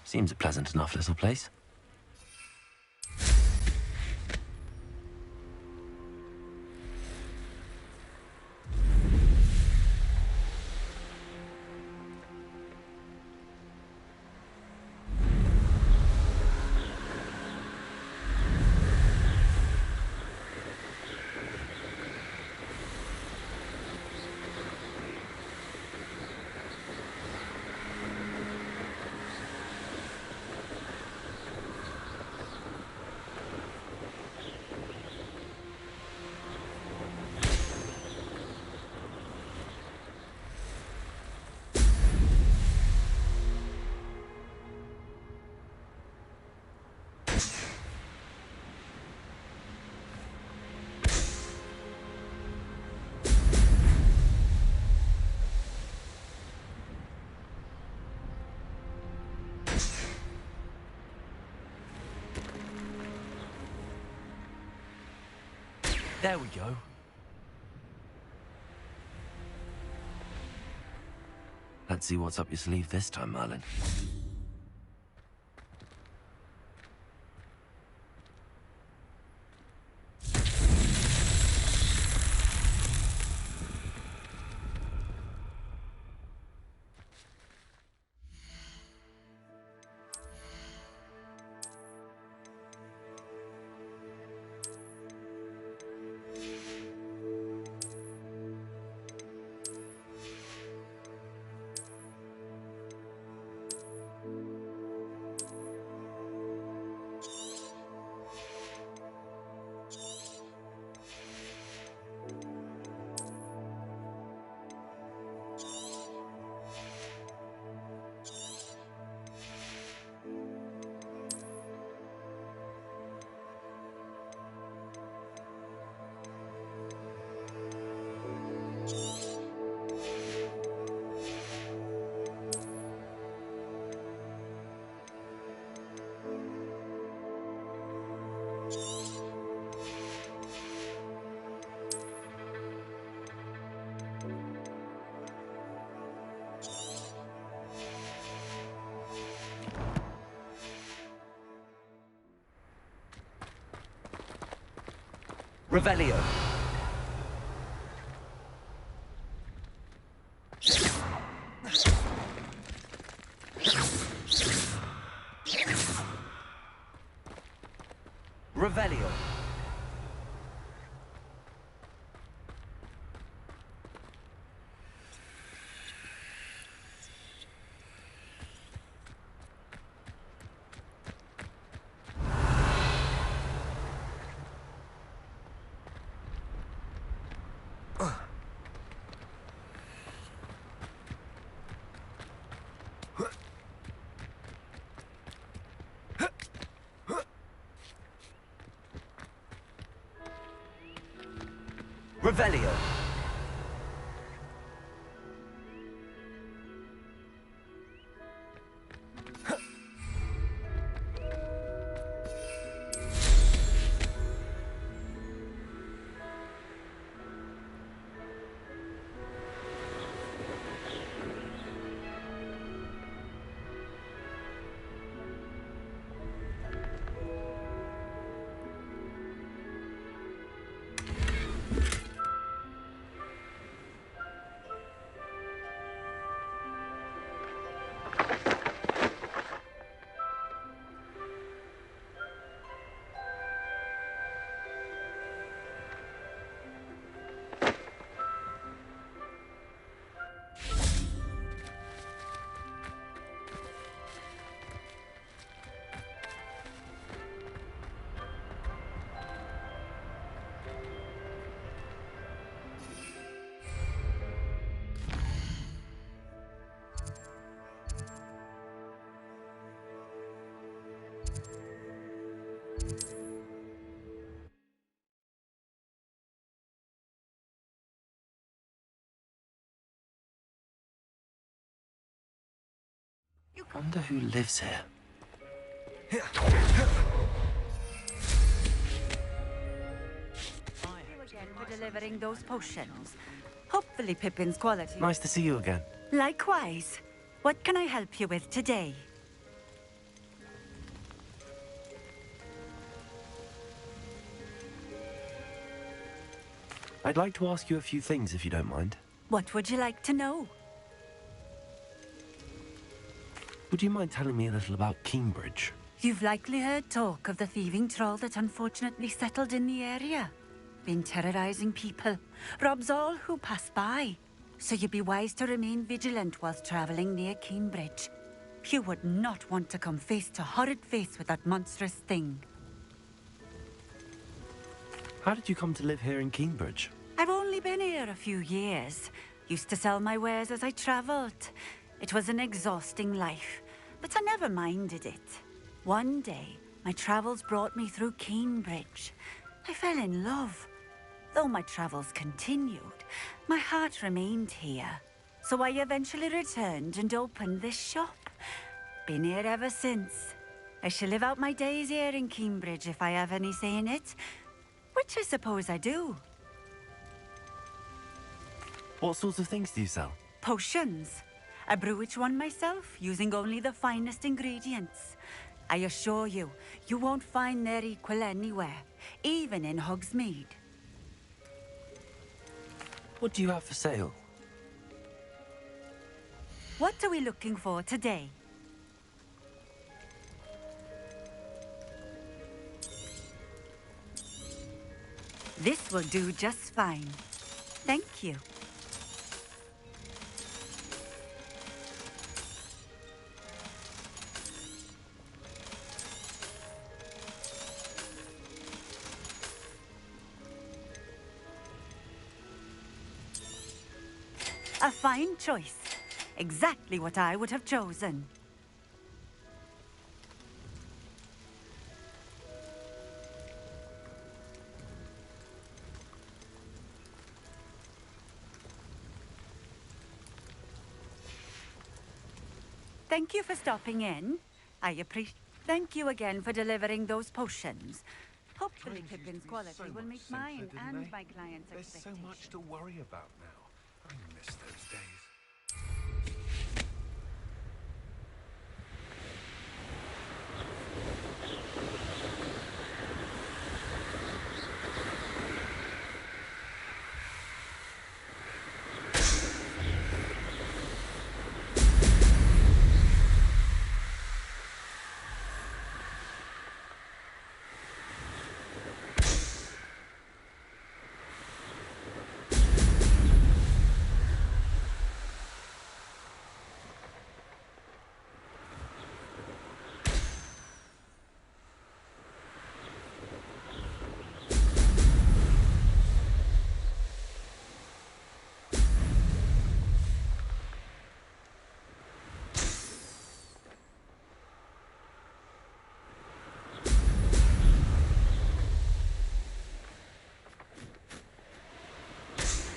Seems a pleasant enough little place. There we go. Let's see what's up your sleeve this time, Merlin. Revelio. Revelio. Revelio. I wonder who lives here. You again for delivering those potions. Hopefully Pippin's quality. Nice to see you again. Likewise. What can I help you with today? I'd like to ask you a few things if you don't mind. What would you like to know? Would you mind telling me a little about Cambridge? You've likely heard talk of the thieving troll that unfortunately settled in the area. Been terrorizing people, robs all who pass by. So you'd be wise to remain vigilant whilst traveling near Cambridge. You would not want to come face to horrid face with that monstrous thing. How did you come to live here in Cambridge? I've only been here a few years. Used to sell my wares as I traveled. It was an exhausting life, but I never minded it. One day, my travels brought me through Cambridge. I fell in love. Though my travels continued, my heart remained here. So I eventually returned and opened this shop. Been here ever since. I shall live out my days here in Cambridge if I have any say in it, which I suppose I do. What sorts of things do you sell? Potions. I brew each one myself, using only the finest ingredients. I assure you, you won't find their equal anywhere, even in Hogsmeade. What do you have for sale? What are we looking for today? This will do just fine. Thank you. A fine choice. Exactly what I would have chosen. Thank you for stopping in. I appreciate. Thank you again for delivering those potions. Hopefully Pippin's quality will meet mine and my clients' There's so expectations. much to worry about now. I miss those days.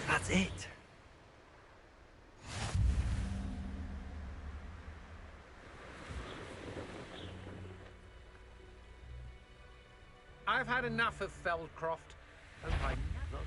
That's it. I've had enough of Feldcroft. Hope I never...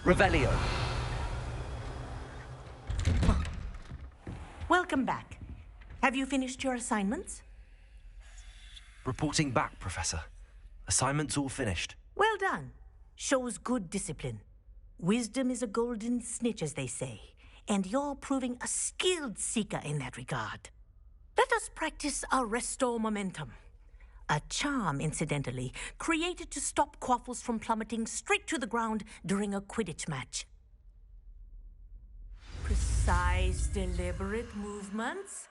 Revelio. Welcome back. Have you finished your assignments? Reporting back, Professor. Assignments all finished. Well done. Shows good discipline. Wisdom is a golden snitch, as they say, and you're proving a skilled seeker in that regard. Let us practice our restore momentum. A charm, incidentally, created to stop quaffles from plummeting straight to the ground during a Quidditch match. Precise, deliberate movements.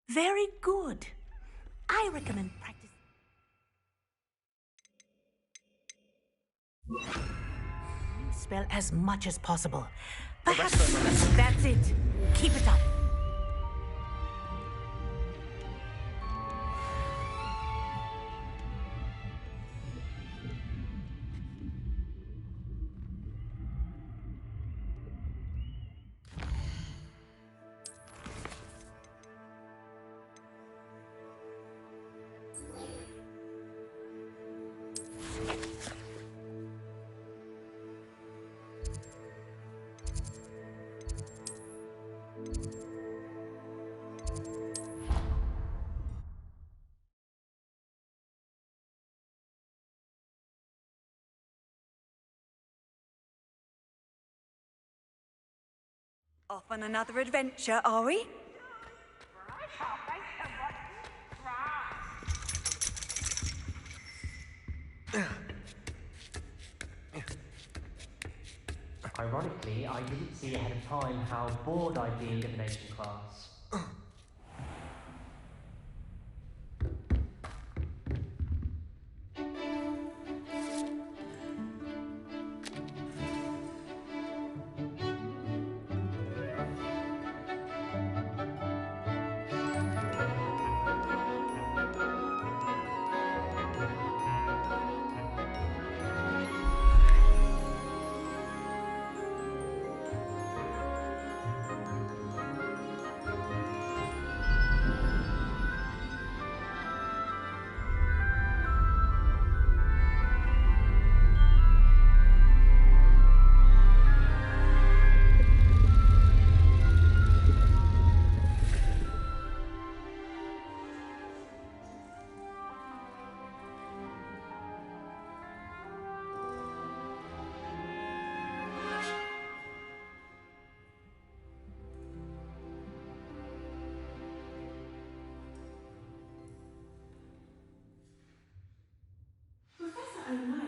Very good. I recommend practice. Spell as much as possible. Perhaps that's it. Keep it up. Off on another adventure, are we? Ironically, I didn't see ahead of time how bored I'd be in divination class.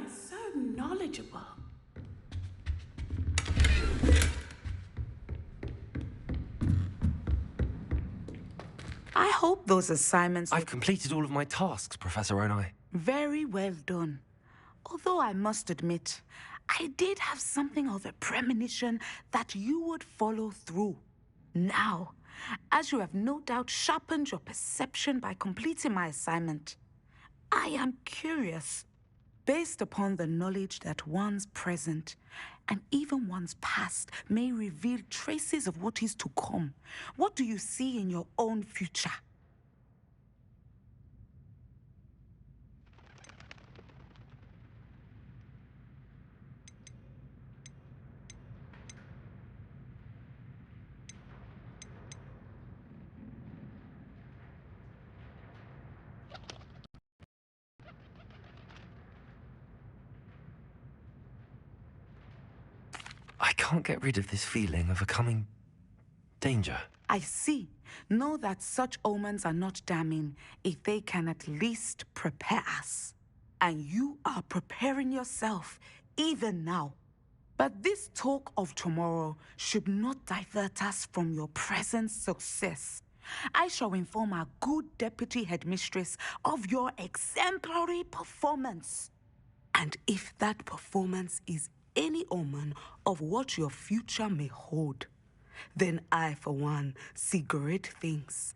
Is so knowledgeable. I hope those assignments I've completed all of my tasks, Professor Onai. very well done. Although I must admit, I did have something of a premonition that you would follow through. Now, as you have no doubt sharpened your perception by completing my assignment, I am curious. Based upon the knowledge that one's present and even one's past may reveal traces of what is to come, what do you see in your own future? I can't get rid of this feeling of a coming danger. I see. Know that such omens are not damning if they can at least prepare us. And you are preparing yourself, even now. But this talk of tomorrow should not divert us from your present success. I shall inform our good deputy headmistress of your exemplary performance. And if that performance is any omen of what your future may hold, then I, for one, see great things.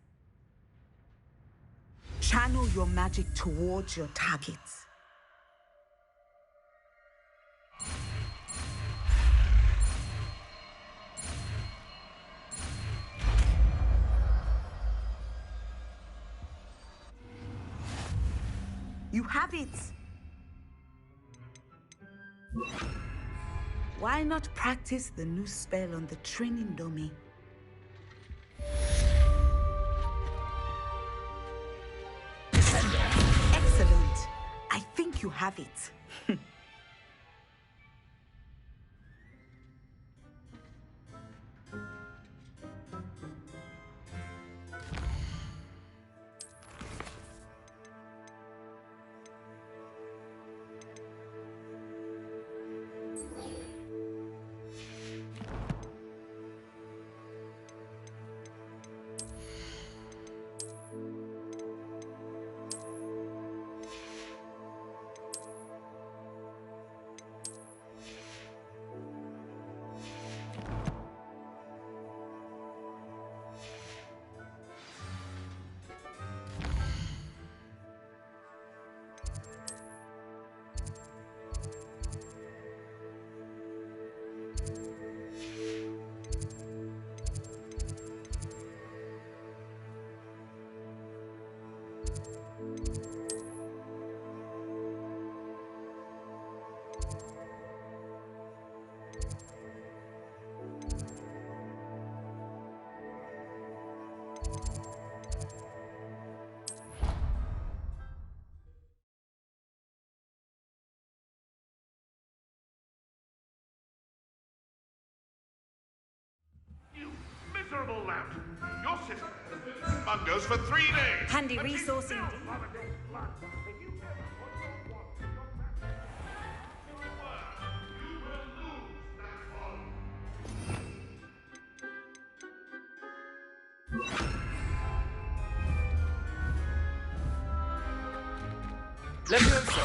Channel your magic towards your targets. You have it! Why not practice the new spell on the training dummy? Excellent! I think you have it. Miserable lout! Your sister has been mungos for 3 days! Handy resource indeed. Levioso!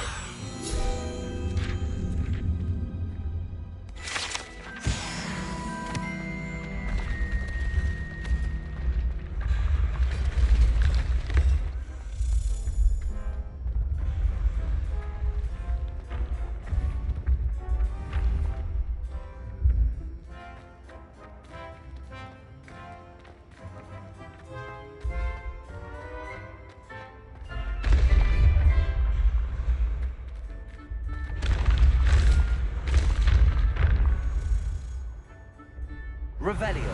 Revelio.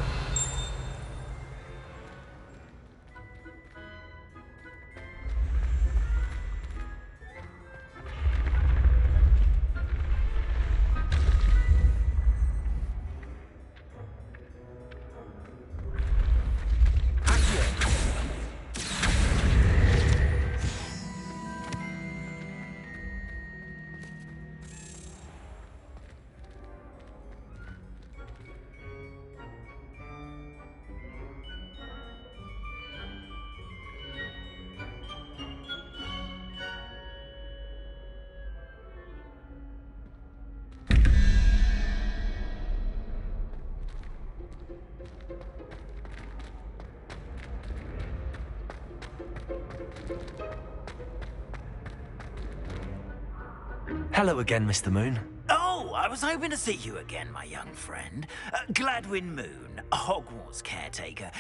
Hello again, Mr. Moon. Oh, I was hoping to see you again, my young friend. Gladwin Moon, Hogwarts caretaker,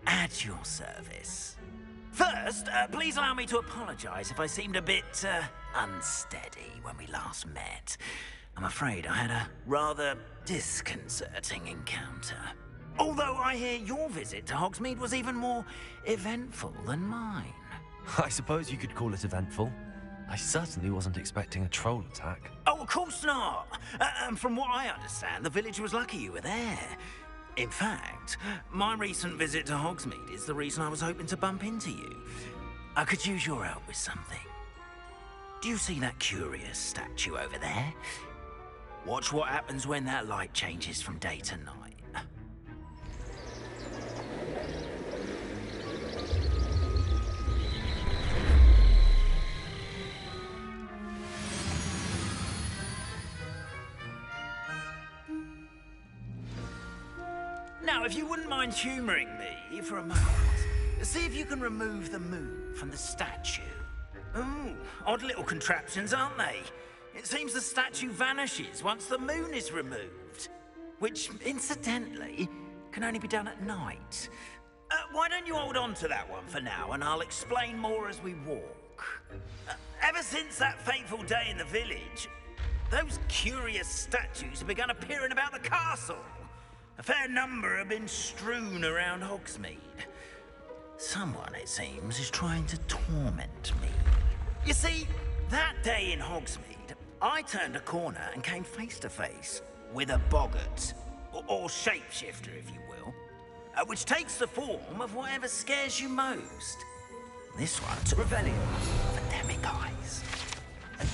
at your service. First, please allow me to apologize if I seemed a bit, unsteady when we last met. I'm afraid I had a rather disconcerting encounter. Although I hear your visit to Hogsmeade was even more eventful than mine. I suppose you could call it eventful. I certainly wasn't expecting a troll attack. Oh, of course not! And from what I understand, the village was lucky you were there. In fact, my recent visit to Hogsmeade is the reason I was hoping to bump into you. I could use your help with something. Do you see that curious statue over there? Watch what happens when that light changes from day to night. Now, if you wouldn't mind humouring me for a moment, see if you can remove the moon from the statue. Ooh, odd little contraptions, aren't they? It seems the statue vanishes once the moon is removed, which, incidentally, can only be done at night. Why don't you hold on to that one for now, and I'll explain more as we walk. Ever since that fateful day in the village, those curious statues have begun appearing about the castle. A fair number have been strewn around Hogsmeade. Someone, it seems, is trying to torment me. You see, that day in Hogsmeade, I turned a corner and came face to face with a boggart, or shapeshifter, if you will, which takes the form of whatever scares you most. This one took Revelio of a demiguise. A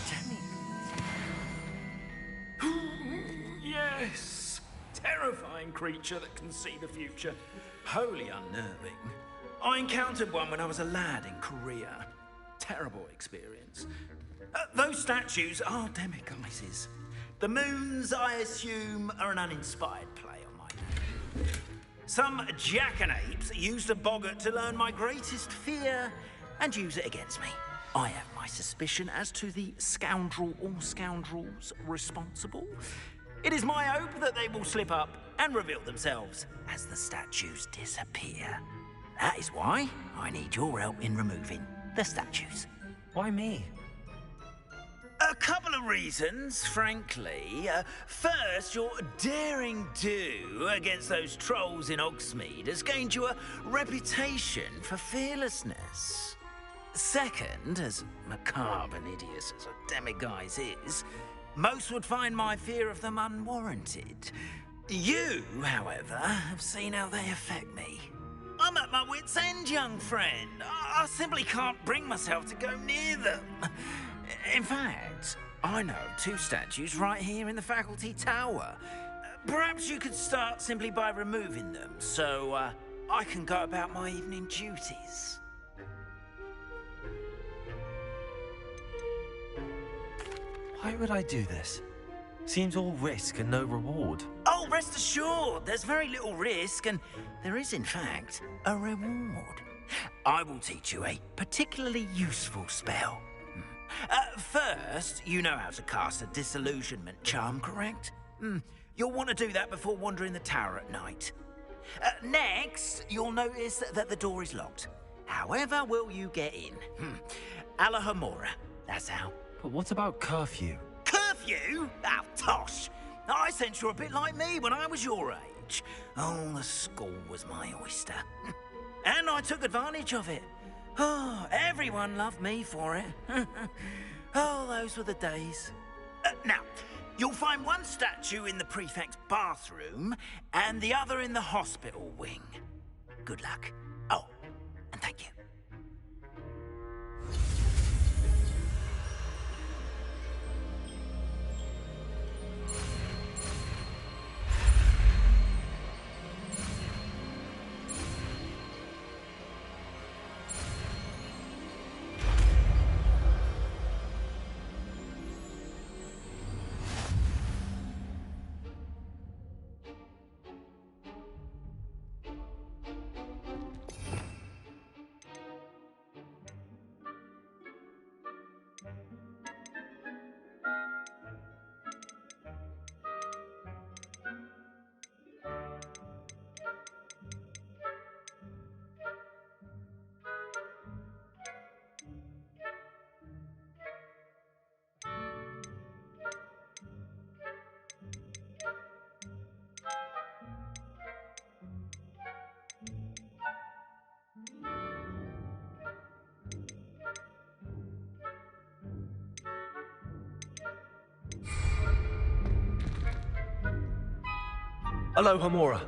demiguise? Yes! Terrifying creature that can see the future. Wholly unnerving. I encountered one when I was a lad in Korea. Terrible experience. Those statues are demiguises. The moons, I assume, are an uninspired play on my name. Some jackanapes used a boggart to learn my greatest fear and use it against me. I have my suspicion as to the scoundrel or scoundrels responsible. It is my hope that they will slip up and reveal themselves as the statues disappear. That is why I need your help in removing the statues. Why me? A couple of reasons, frankly. First, your daring do against those trolls in Hogsmeade has gained you a reputation for fearlessness. Second, as macabre and hideous as a demiguise is, most would find my fear of them unwarranted. You, however, have seen how they affect me. I'm at my wit's end, young friend. I simply can't bring myself to go near them. In fact, I know of two statues right here in the faculty tower. Perhaps you could start simply by removing them, so I can go about my evening duties. Why would I do this? Seems all risk and no reward. Oh, rest assured, there's very little risk, and there is, in fact, a reward. I will teach you a particularly useful spell. First, you know how to cast a disillusionment charm, correct? You'll want to do that before wandering the tower at night. Next, you'll notice that the door is locked. However will you get in? Alahomora, that's how. But what about curfew? Curfew? Oh, tosh. I sense you're a bit like me when I was your age. Oh, the school was my oyster. And I took advantage of it. Oh, everyone loved me for it. Oh, those were the days. Now, you'll find one statue in the prefect's bathroom and the other in the hospital wing. Good luck. Oh, and thank you. Hello, Homora.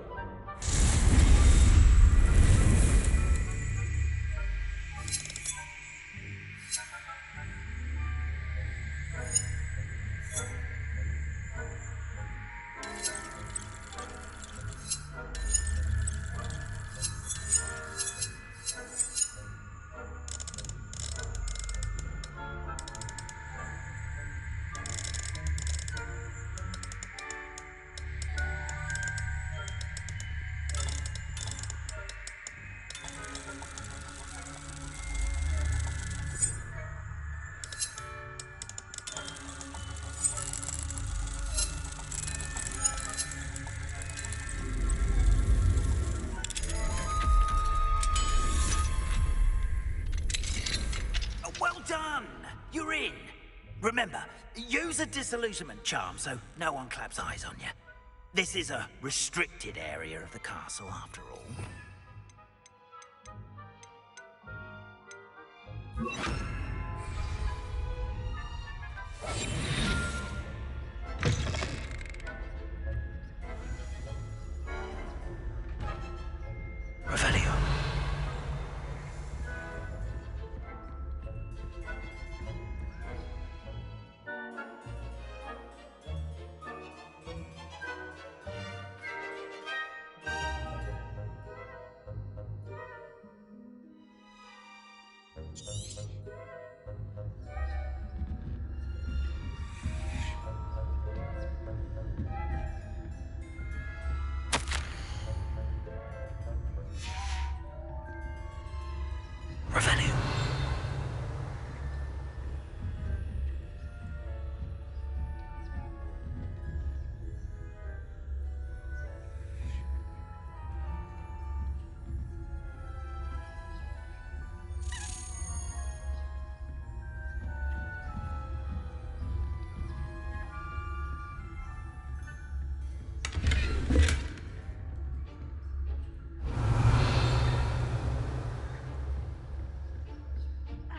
done! You're in. Remember, use a disillusionment charm so no one claps eyes on you. This is a restricted area of the castle, after all. Revelio. Revelio.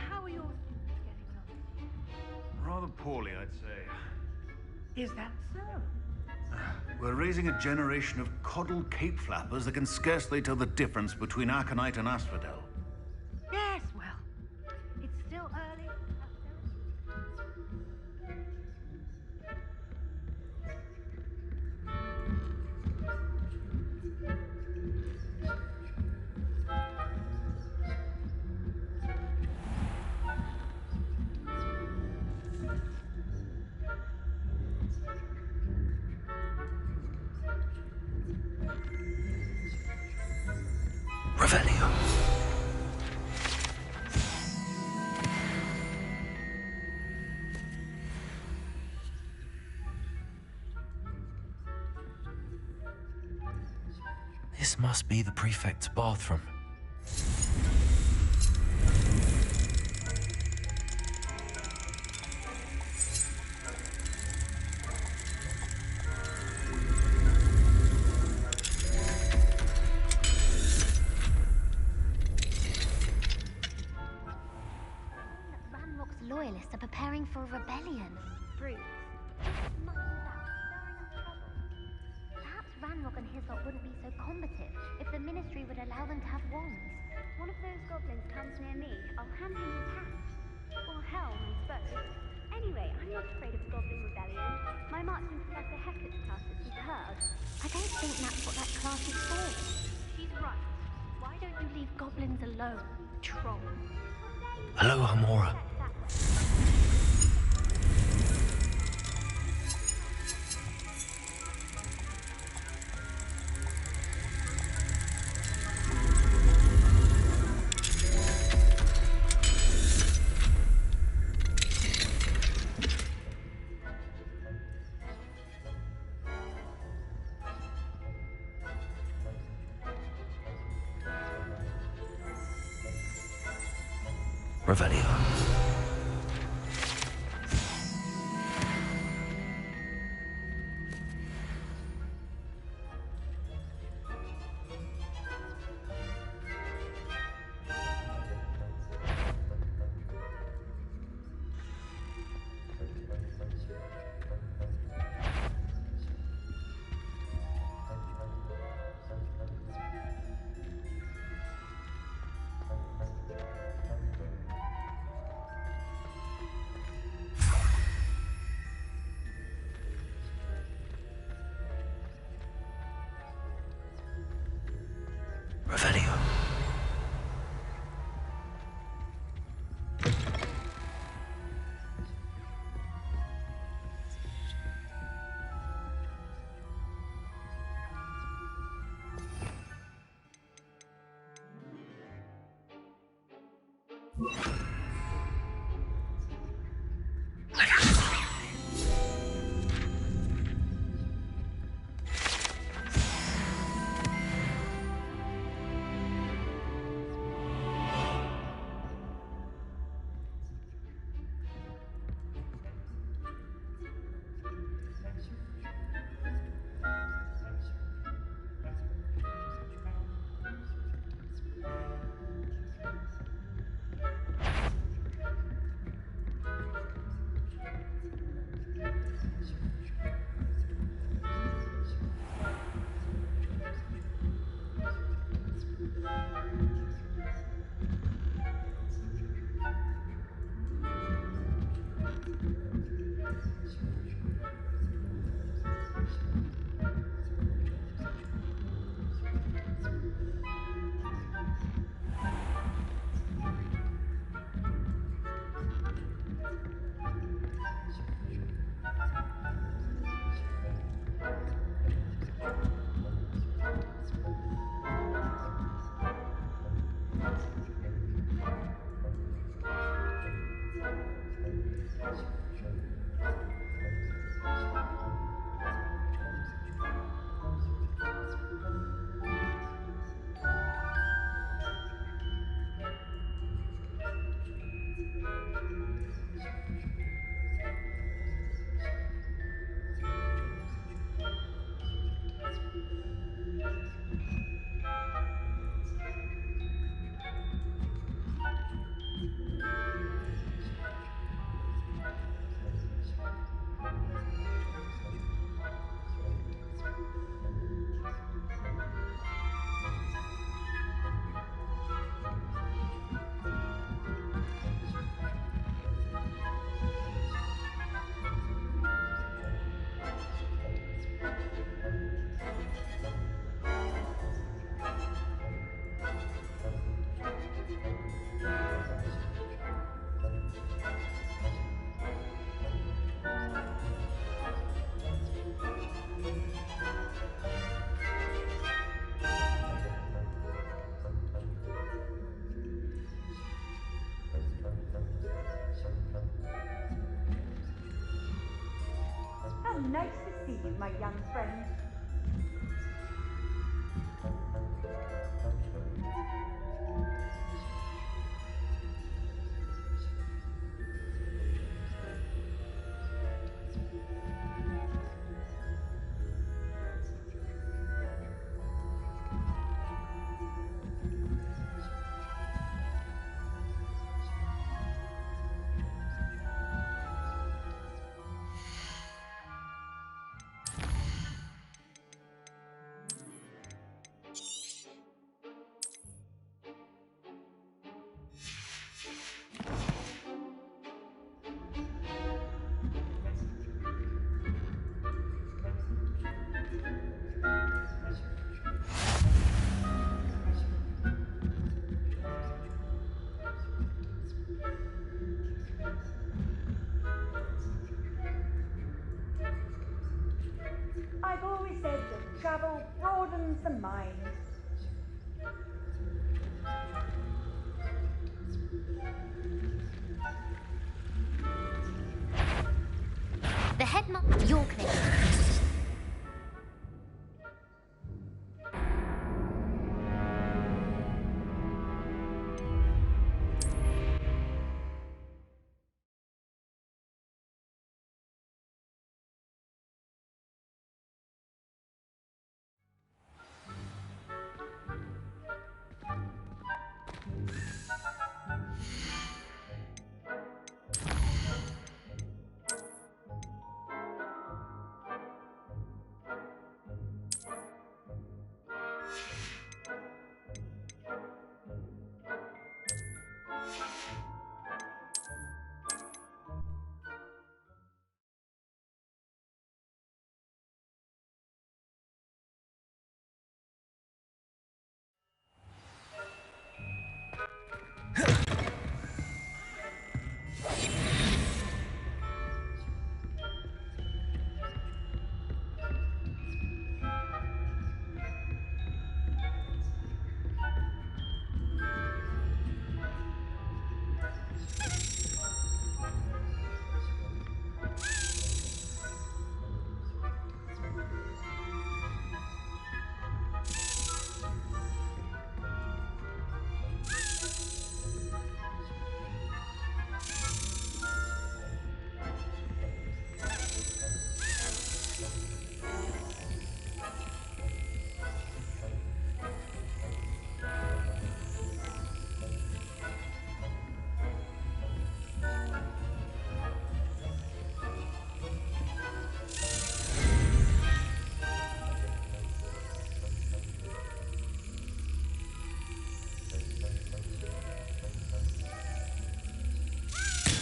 How are your students getting along? Rather poorly, I'd say. Is that so? We're raising a generation of coddled cape flappers that can scarcely tell the difference between Aconite and Asphodel. Yes, well, it's still early. Revelio. This must be the prefect's bathroom. Ranrock's loyalists are preparing for a rebellion. Brutes. Much without stirring up trouble. Perhaps Ranrock and his lot wouldn't be so combative if the Ministry would allow them to have wands. One of those goblins comes near me, I'll hand him his hat. Or helm, I suppose. Anyway, I'm not afraid of a goblin rebellion. My marching Professor Hecat's class is superb. I don't think that's what that class is for. She's right. Why don't you leave goblins alone, troll? Hello, Hamora. Revelio. How nice to see you, my young friend. I've always said that travel broadens the mind. The headmaster, your claim.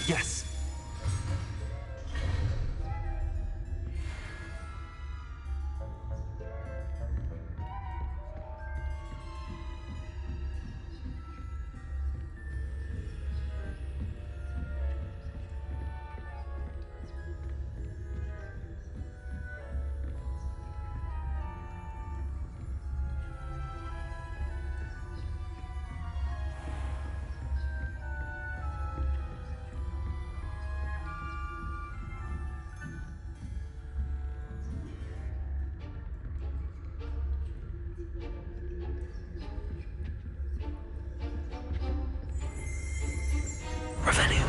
Yes! Revelio.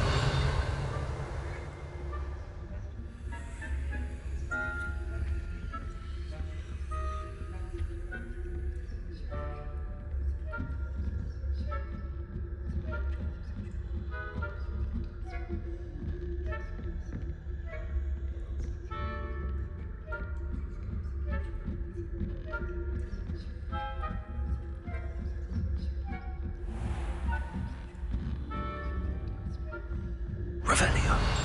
Revelio.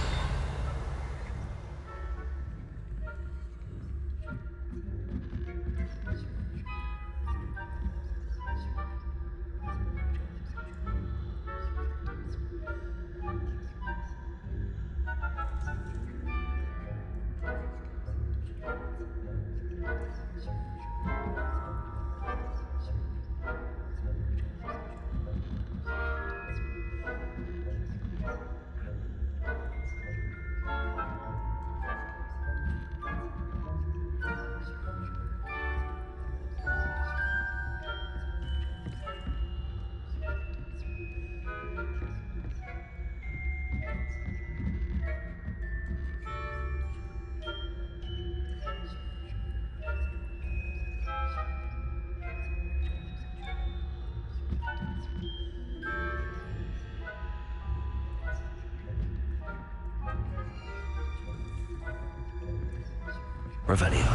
Revelio.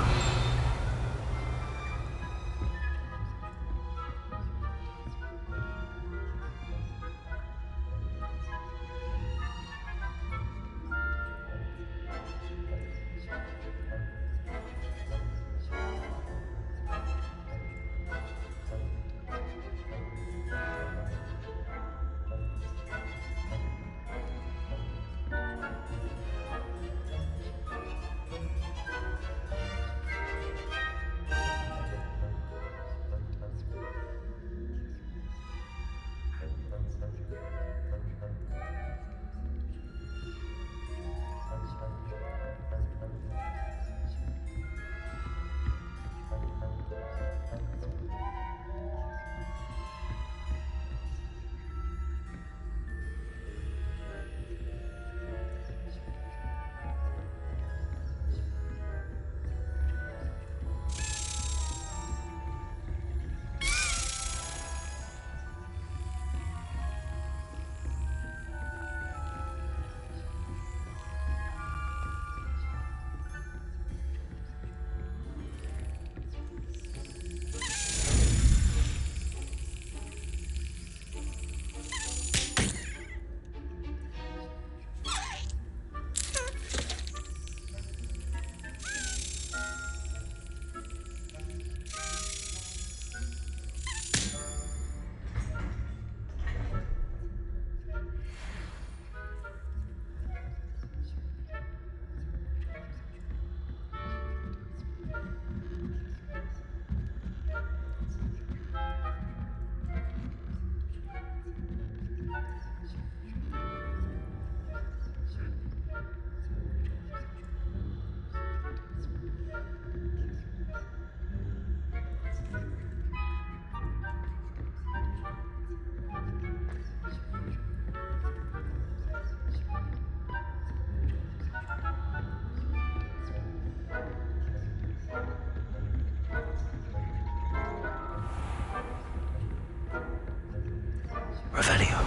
Revelio.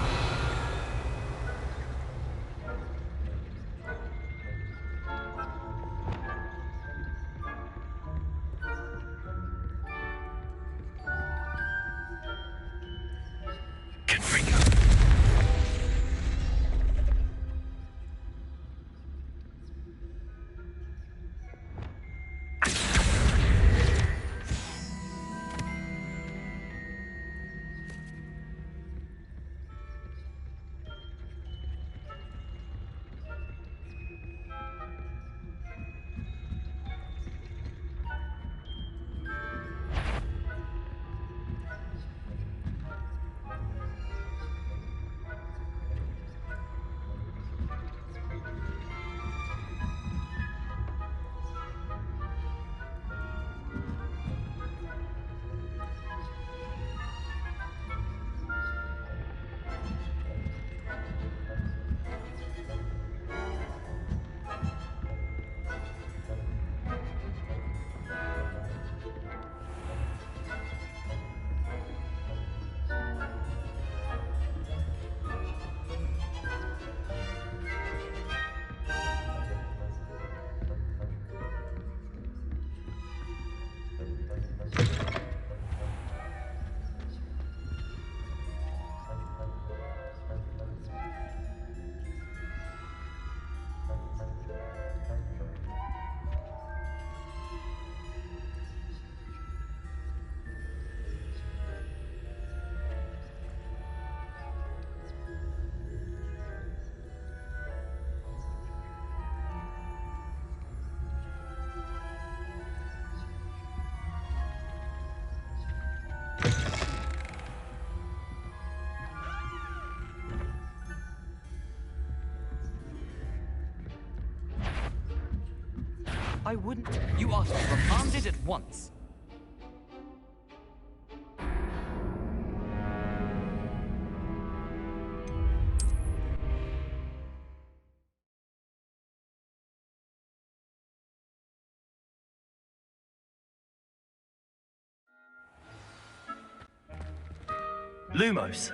Confringo. I wouldn't. You are to be reprimanded at once. Lumos.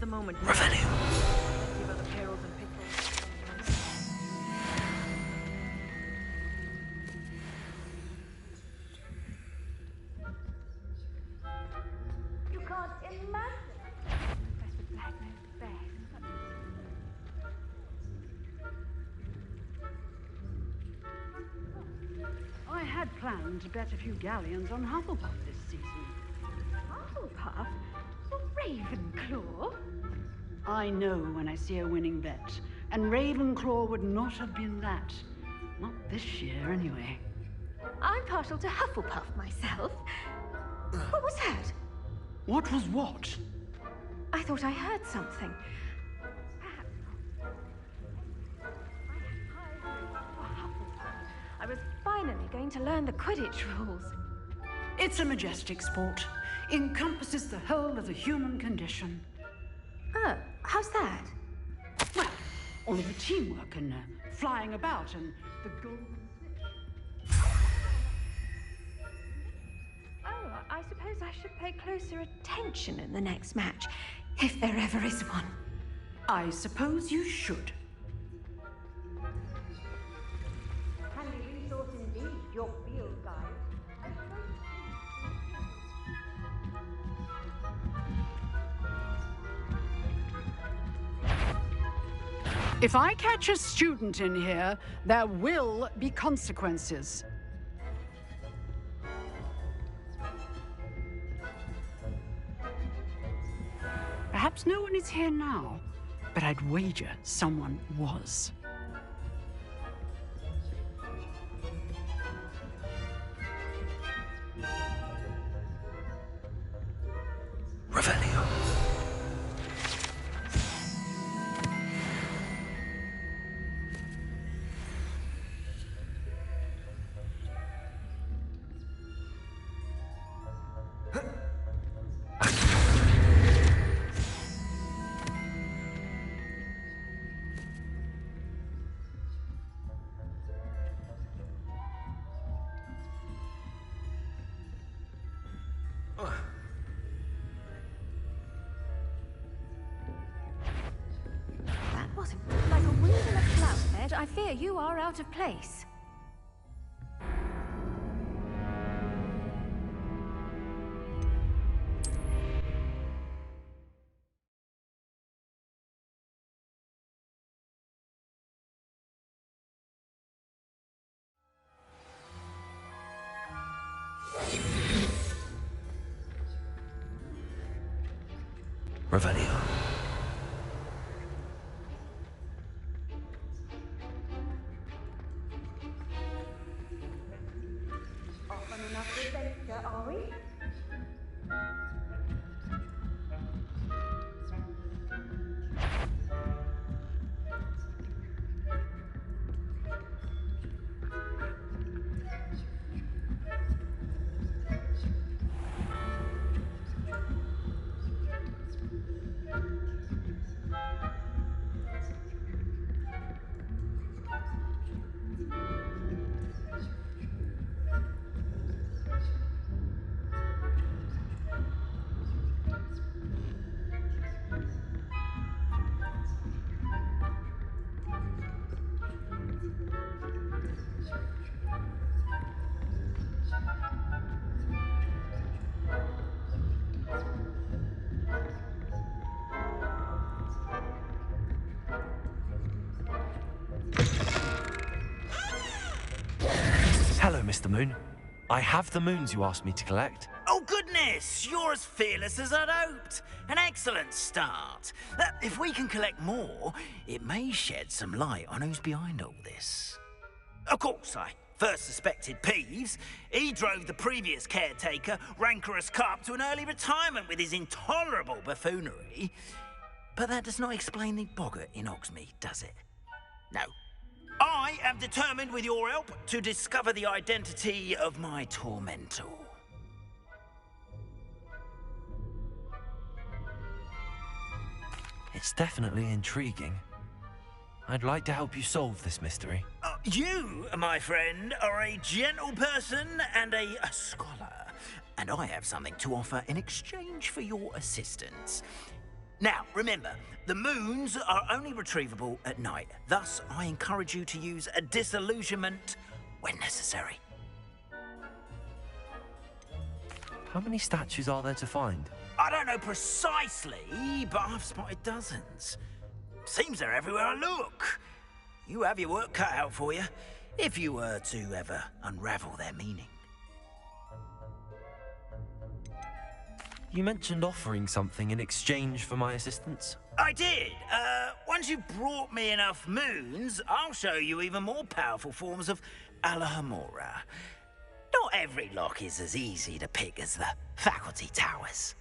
the moment. Revenue. Plenty of other perils and pitfalls. You can't imagine. Impressed with black nosed bears. I had planned to bet a few galleons on Hufflepuff this season. Hufflepuff? For Ravenclaw? I know when I see a winning bet, and Ravenclaw would not have been that. Not this year, anyway. I'm partial to Hufflepuff myself. What was that? What was what? I thought I heard something. I was finally going to learn the Quidditch rules. It's a majestic sport. Encompasses the whole of the human condition. Oh, how's that? Well, all of the teamwork and flying about and the golden snitch. Oh, I suppose I should pay closer attention in the next match, if there ever is one. I suppose you should. Handy resource indeed, your field guide. If I catch a student in here, there will be consequences. Perhaps no one is here now, but I'd wager someone was. Revelio. That wasn't like a wing in a flower bed. I fear you are out of place. Revelio. Often enough adventure, are we? Hello, Mr. Moon. I have the moons you asked me to collect. Oh, goodness! You're as fearless as I'd hoped. An excellent start. If we can collect more, it may shed some light on who's behind all this. Of course, I first suspected Peeves. He drove the previous caretaker, Rancorous Carp, to an early retirement with his intolerable buffoonery. But that does not explain the boggart in Hogsmeade, does it? No. I am determined, with your help, to discover the identity of my tormentor. It's definitely intriguing. I'd like to help you solve this mystery. You, my friend, are a gentle person and a scholar, and I have something to offer in exchange for your assistance. Now, remember, the moons are only retrievable at night. Thus, I encourage you to use a disillusionment when necessary. How many statues are there to find? I don't know precisely, but I've spotted dozens. Seems they're everywhere I look. You have your work cut out for you, if you were to ever unravel their meaning. You mentioned offering something in exchange for my assistance. I did. Once you've brought me enough moons, I'll show you even more powerful forms of Alahamora. Not every lock is as easy to pick as the faculty towers.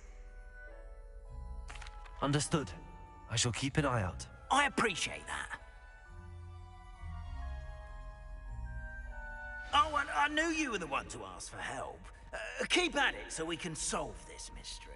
Understood. I shall keep an eye out. I appreciate that. Oh, and I knew you were the one to ask for help. Keep at it so we can solve this mystery.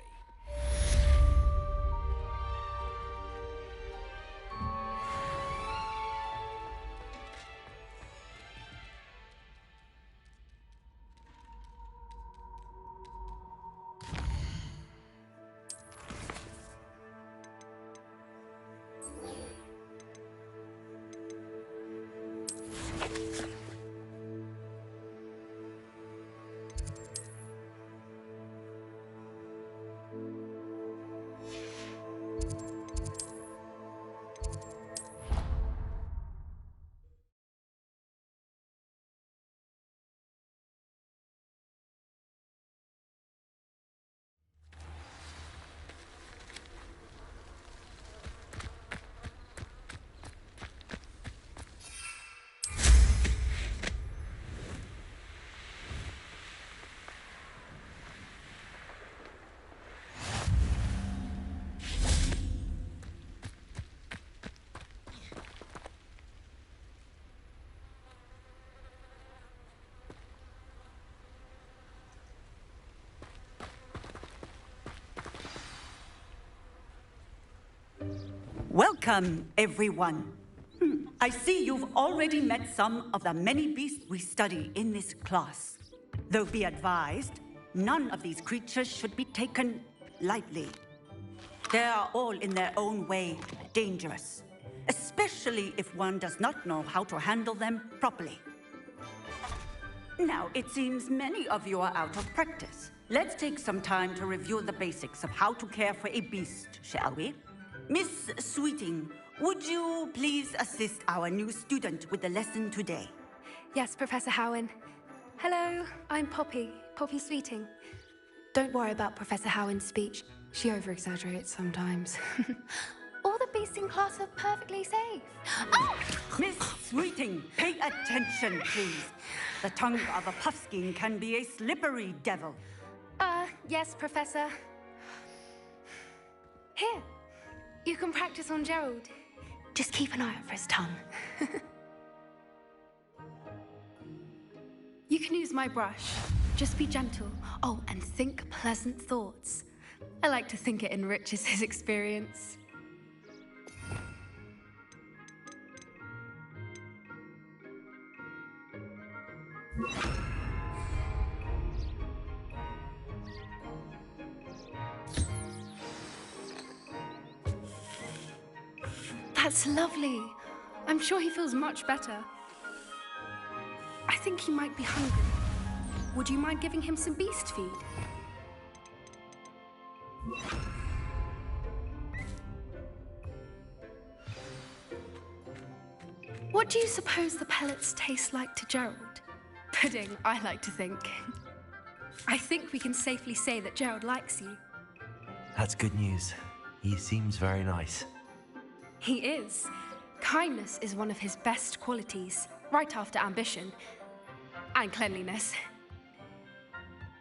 Welcome, everyone. I see you've already met some of the many beasts we study in this class. Though be advised, none of these creatures should be taken lightly. They are all in their own way dangerous, especially if one does not know how to handle them properly. Now, it seems many of you are out of practice. Let's take some time to review the basics of how to care for a beast, shall we? Miss Sweeting, would you please assist our new student with the lesson today? Yes, Professor Howen. Hello, I'm Poppy Sweeting. Don't worry about Professor Howen's speech. She over-exaggerates sometimes. All the beasts in class are perfectly safe. Oh! Miss Sweeting, pay attention, please. The tongue of a puffskein can be a slippery devil. Yes, Professor. Here, you can practice on Gerald. Just keep an eye out for his tongue. You can use my brush. Just be gentle. Oh, and think pleasant thoughts. I like to think it enriches his experience. That's lovely. I'm sure he feels much better. I think he might be hungry. Would you mind giving him some beast feed? What do you suppose the pellets taste like to Gerald? Pudding, I like to think. I think we can safely say that Gerald likes you. That's good news. He seems very nice. He is. Kindness is one of his best qualities, right after ambition and cleanliness.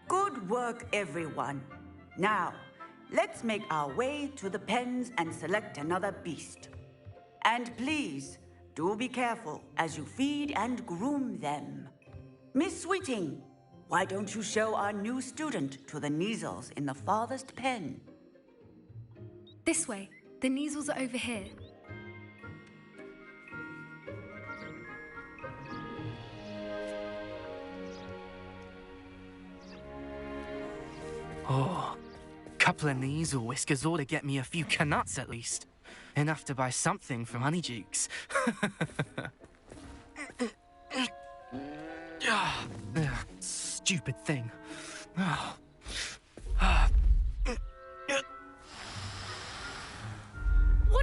Good work, everyone. Now, let's make our way to the pens and select another beast. And please, do be careful as you feed and groom them. Miss Sweeting, why don't you show our new student to the Kneazles in the farthest pen? This way. The Kneazles are over here. Oh, Couple of knees or whiskers ought to get me a few canuts at least. Enough to buy something from Honeydukes. Stupid thing. What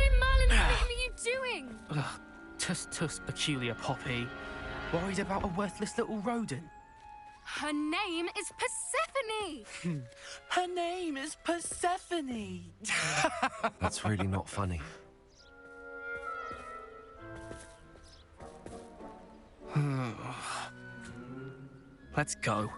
in Merlin's name are you doing? Tuss, peculiar Poppy. Worried about a worthless little rodent? Her name is Persephone! Her name is Persephone! That's really not funny. Let's go.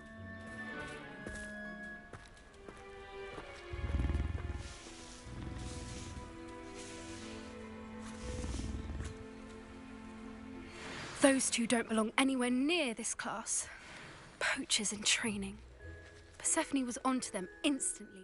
Those two don't belong anywhere near this class. Poachers in training. Persephone was onto them instantly.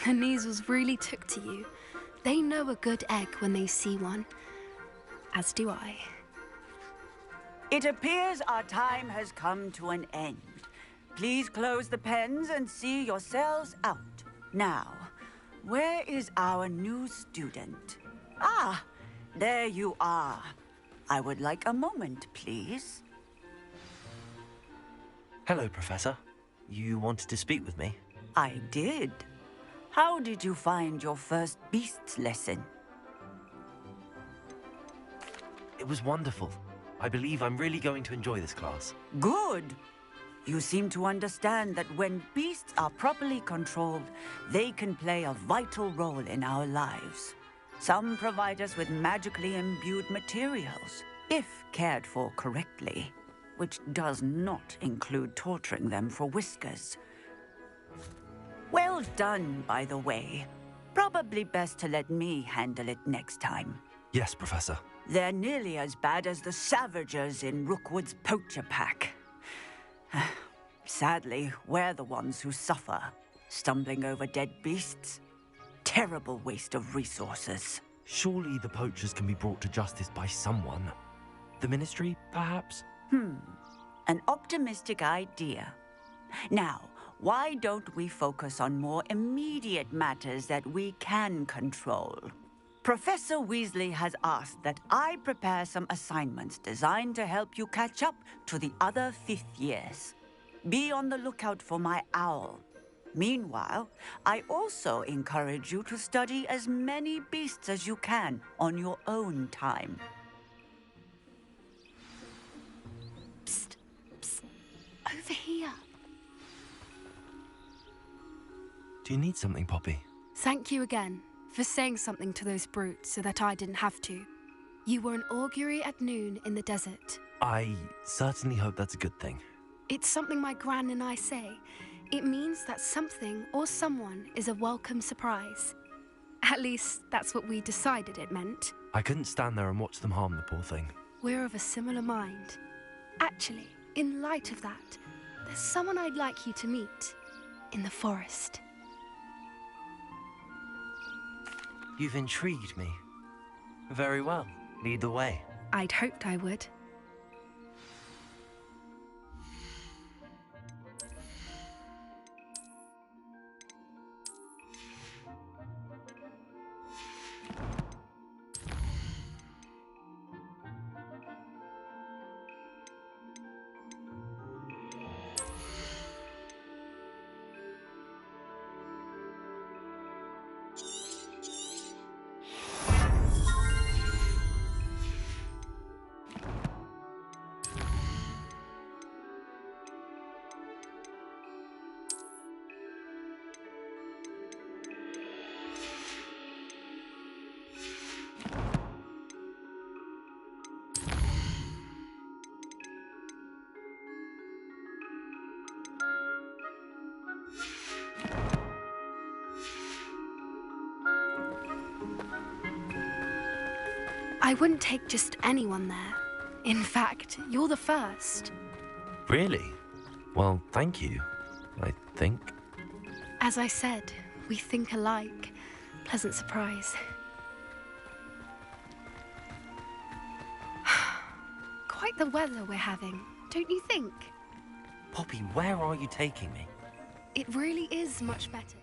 The Neasels really took to you. They know a good egg when they see one. As do I. It appears our time has come to an end. Please close the pens and see yourselves out. Now, where is our new student? Ah, there you are. I would like a moment, please. Hello, Professor. You wanted to speak with me? I did. How did you find your first beasts lesson? It was wonderful. I believe I'm really going to enjoy this class. Good. You seem to understand that when beasts are properly controlled, they can play a vital role in our lives. Some provide us with magically imbued materials, if cared for correctly, which does not include torturing them for whiskers. Well done, by the way. Probably best to let me handle it next time. Yes, Professor. They're nearly as bad as the Savagers in Rookwood's poacher pack. Sadly, we're the ones who suffer, stumbling over dead beasts. Terrible waste of resources. Surely the poachers can be brought to justice by someone. The Ministry, perhaps? An optimistic idea. Now, why don't we focus on more immediate matters that we can control? Professor Weasley has asked that I prepare some assignments designed to help you catch up to the other fifth years. Be on the lookout for my owl. Meanwhile, I also encourage you to study as many beasts as you can on your own time. Psst, psst, over here. Do you need something, Poppy? Thank you again for saying something to those brutes so that I didn't have to. You were an augury at noon in the desert. I certainly hope that's a good thing. It's something my gran and I say. It means that something or someone is a welcome surprise. At least, that's what we decided it meant. I couldn't stand there and watch them harm the poor thing. We're of a similar mind. Actually, in light of that, there's someone I'd like you to meet in the forest. You've intrigued me. Very well. Lead the way. I'd hoped I would. I wouldn't take just anyone there. In fact, you're the first. Really? Well, thank you, I think. As I said, we think alike. Pleasant surprise. Quite the weather we're having, don't you think? Poppy, where are you taking me? It really is much better.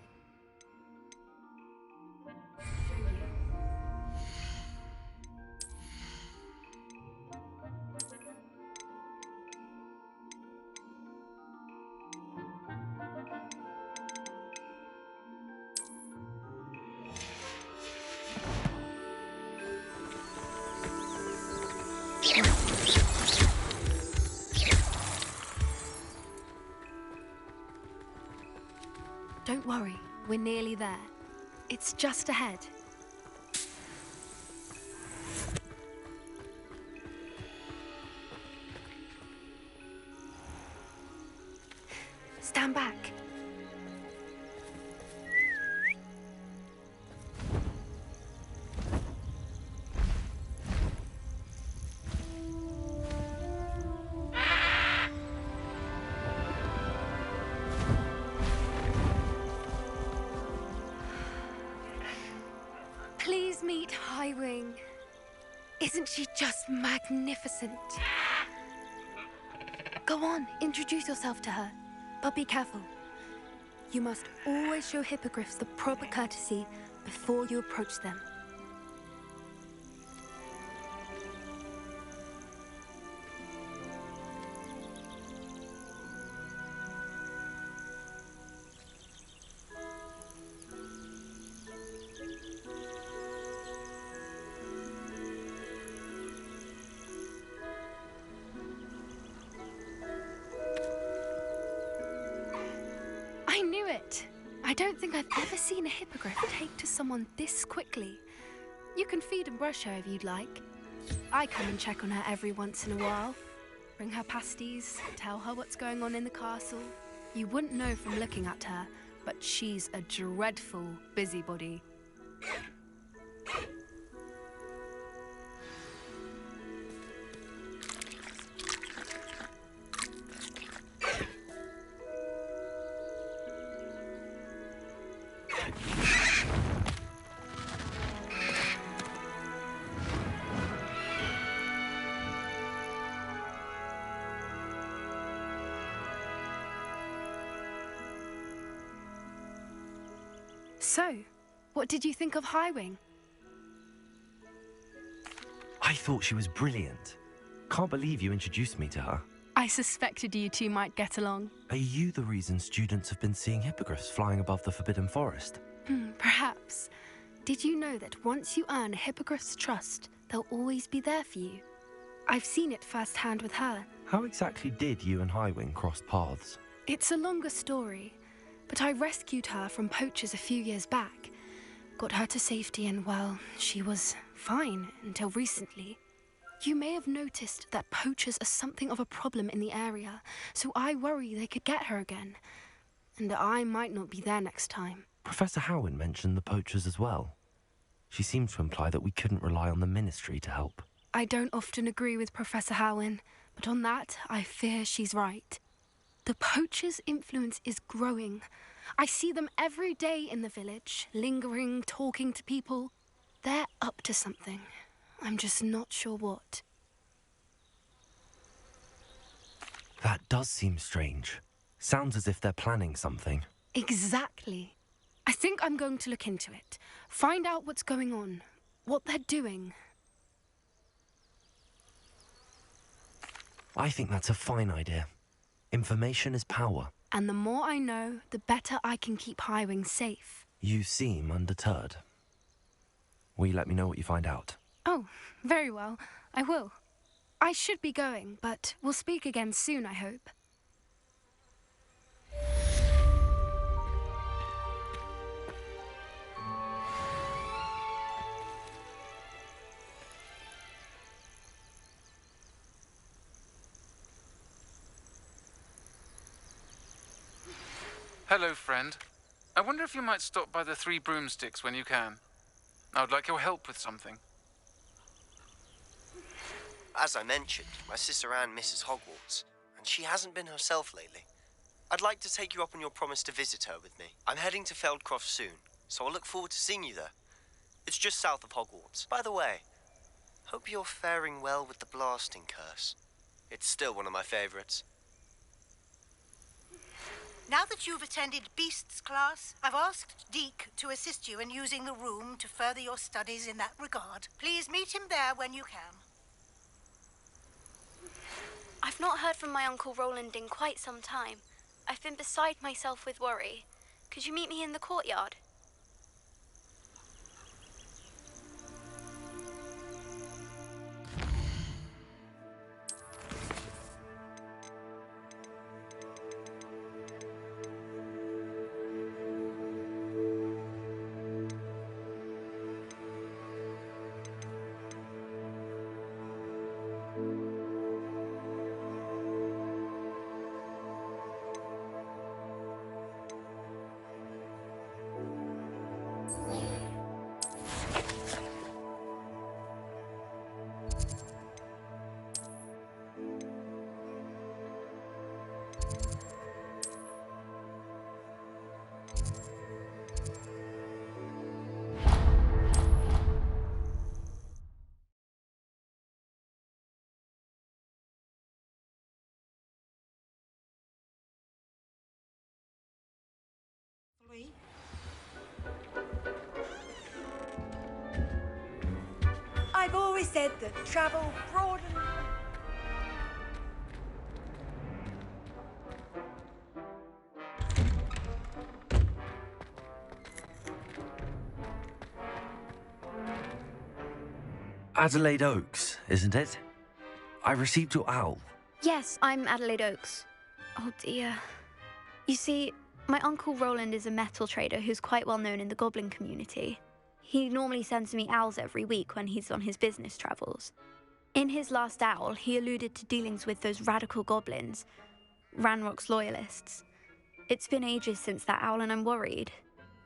Don't worry, we're nearly there. It's just ahead. Stand back. Please meet Highwing. Isn't she just magnificent? Go on, introduce yourself to her. But be careful. You must always show hippogriffs the proper courtesy before you approach them. I knew it! I don't think I've ever seen a hippogriff take to someone this quickly. You can feed and brush her if you'd like. I come and check on her every once in a while. Bring her pasties, tell her what's going on in the castle. You wouldn't know from looking at her, but she's a dreadful busybody. So, what did you think of Highwing? I thought she was brilliant. Can't believe you introduced me to her. I suspected you two might get along. Are you the reason students have been seeing hippogriffs flying above the Forbidden Forest? Perhaps. Did you know that once you earn a hippogriff's trust, they'll always be there for you? I've seen it firsthand with her. How exactly did you and Highwing cross paths? It's a longer story, but I rescued her from poachers a few years back. Got her to safety and, well, she was fine until recently. You may have noticed that poachers are something of a problem in the area, so I worry they could get her again. And I might not be there next time. Professor Howen mentioned the poachers as well. She seemed to imply that we couldn't rely on the Ministry to help. I don't often agree with Professor Howen, but on that, I fear she's right. The poachers' influence is growing. I see them every day in the village, lingering, talking to people. They're up to something. I'm just not sure what. That does seem strange. Sounds as if they're planning something. Exactly. I think I'm going to look into it. Find out what's going on, what they're doing. I think that's a fine idea. Information is power. And the more I know, the better I can keep Highwing safe. You seem undeterred. Will you let me know what you find out? Oh, very well. I will. I should be going, but we'll speak again soon, I hope. Hello, friend. I wonder if you might stop by the Three Broomsticks when you can. I would like your help with something. As I mentioned, my sister Anne misses Hogwarts, and she hasn't been herself lately. I'd like to take you up on your promise to visit her with me. I'm heading to Feldcroft soon, so I'll look forward to seeing you there. It's just south of Hogwarts. By the way, hope you're faring well with the blasting curse. It's still one of my favorites. Now that you've attended Beasts class, I've asked Deke to assist you in using the room to further your studies in that regard. Please meet him there when you can. I've not heard from my Uncle Roland in quite some time. I've been beside myself with worry. Could you meet me in the courtyard? I've always said that travel broadens. Adelaide Oaks, isn't it? I received your owl. Yes, I'm Adelaide Oaks. Oh dear. You see, my Uncle Roland is a metal trader who's quite well known in the goblin community. He normally sends me owls every week when he's on his business travels. In his last owl, he alluded to dealings with those radical goblins, Ranrock's loyalists. It's been ages since that owl and I'm worried.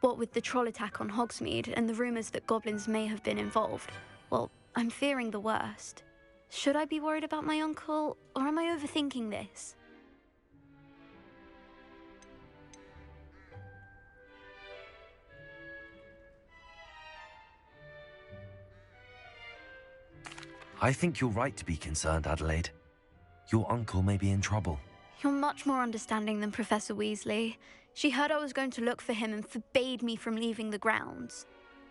What with the troll attack on Hogsmeade and the rumours that goblins may have been involved, well, I'm fearing the worst. Should I be worried about my uncle, or am I overthinking this? I think you're right to be concerned, Adelaide. Your uncle may be in trouble. You're much more understanding than Professor Weasley. She heard I was going to look for him and forbade me from leaving the grounds.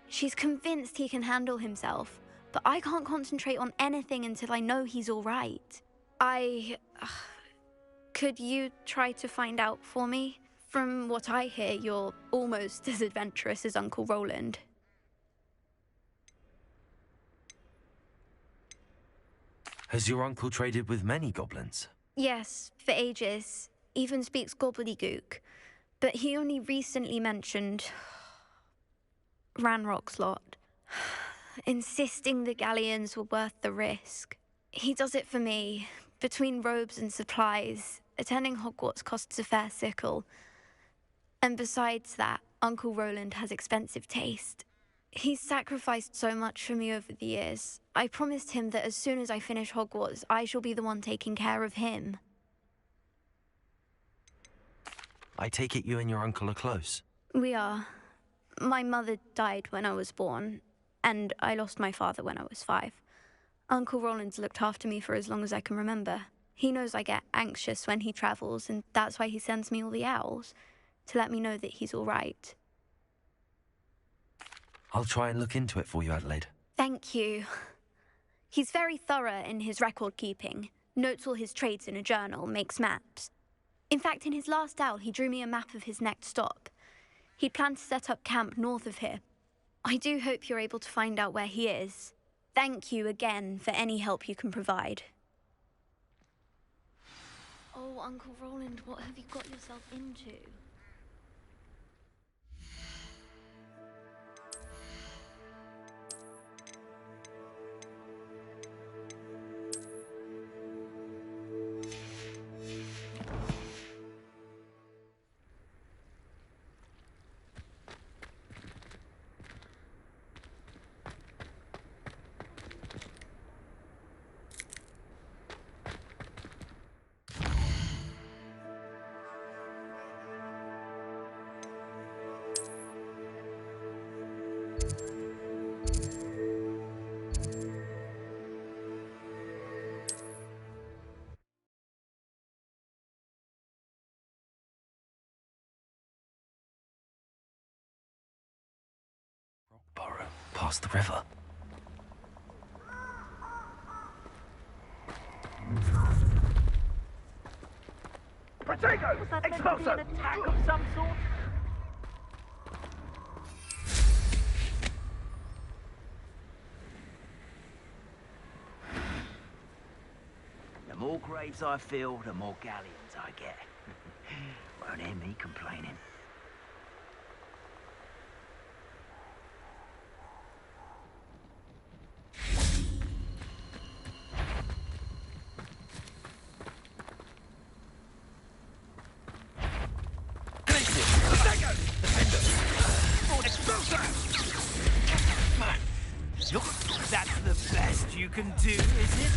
She's convinced he can handle himself, but I can't concentrate on anything until I know he's all right. Could you try to find out for me? From what I hear, you're almost as adventurous as Uncle Roland. Has your uncle traded with many goblins? Yes, for ages. Even speaks gobbledygook. But he only recently mentioned Ranrock's lot, insisting the galleons were worth the risk. He does it for me. Between robes and supplies, attending Hogwarts costs a fair sickle. And besides that, Uncle Roland has expensive taste. He's sacrificed so much for me over the years. I promised him that as soon as I finish Hogwarts, I shall be the one taking care of him. I take it you and your uncle are close. We are. My mother died when I was born, and I lost my father when I was 5. Uncle Roland's looked after me for as long as I can remember. He knows I get anxious when he travels, and that's why he sends me all the owls, to let me know that he's all right. I'll try and look into it for you, Adelaide. Thank you. He's very thorough in his record keeping, notes all his trades in a journal, makes maps. In fact, in his last owl, he drew me a map of his next stop. He'd planned to set up camp north of here. I do hope you're able to find out where he is. Thank you again for any help you can provide. Oh, Uncle Roland, what have you got yourself into? past the river. Protego! Was that meant to be Expulso! an attack of some sort? The more graves I fill, the more galleons I get. Won't hear me complaining. That's the best you can do, is it?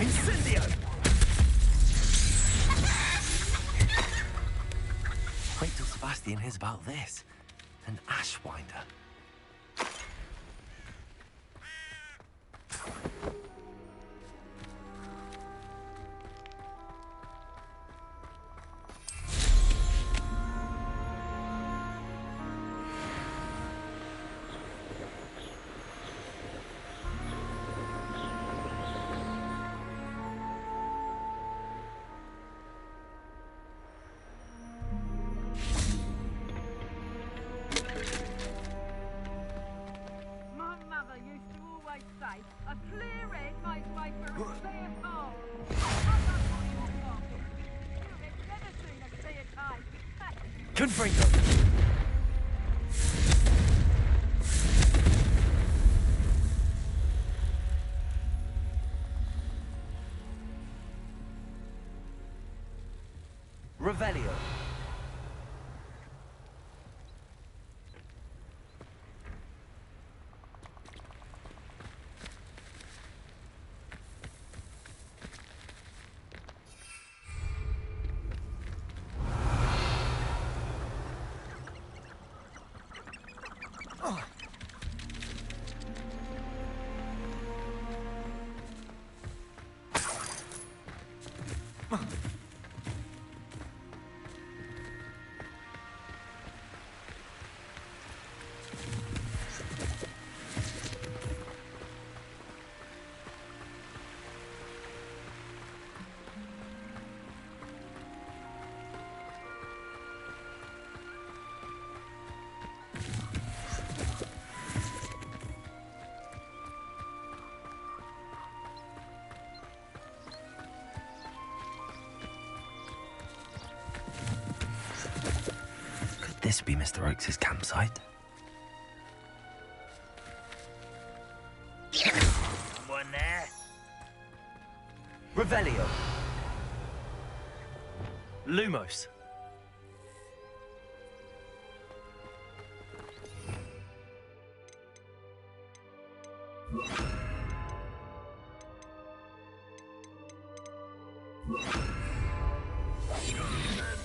Incendio! Wait till Sebastian hears about this. An ashwinder. My mother used to always say, a clear head makes way for a clear path. You've never seen a clear case. Confringo! Revelio. Could this be Mr. Oakes' campsite? Someone there? Revelio. Lumos.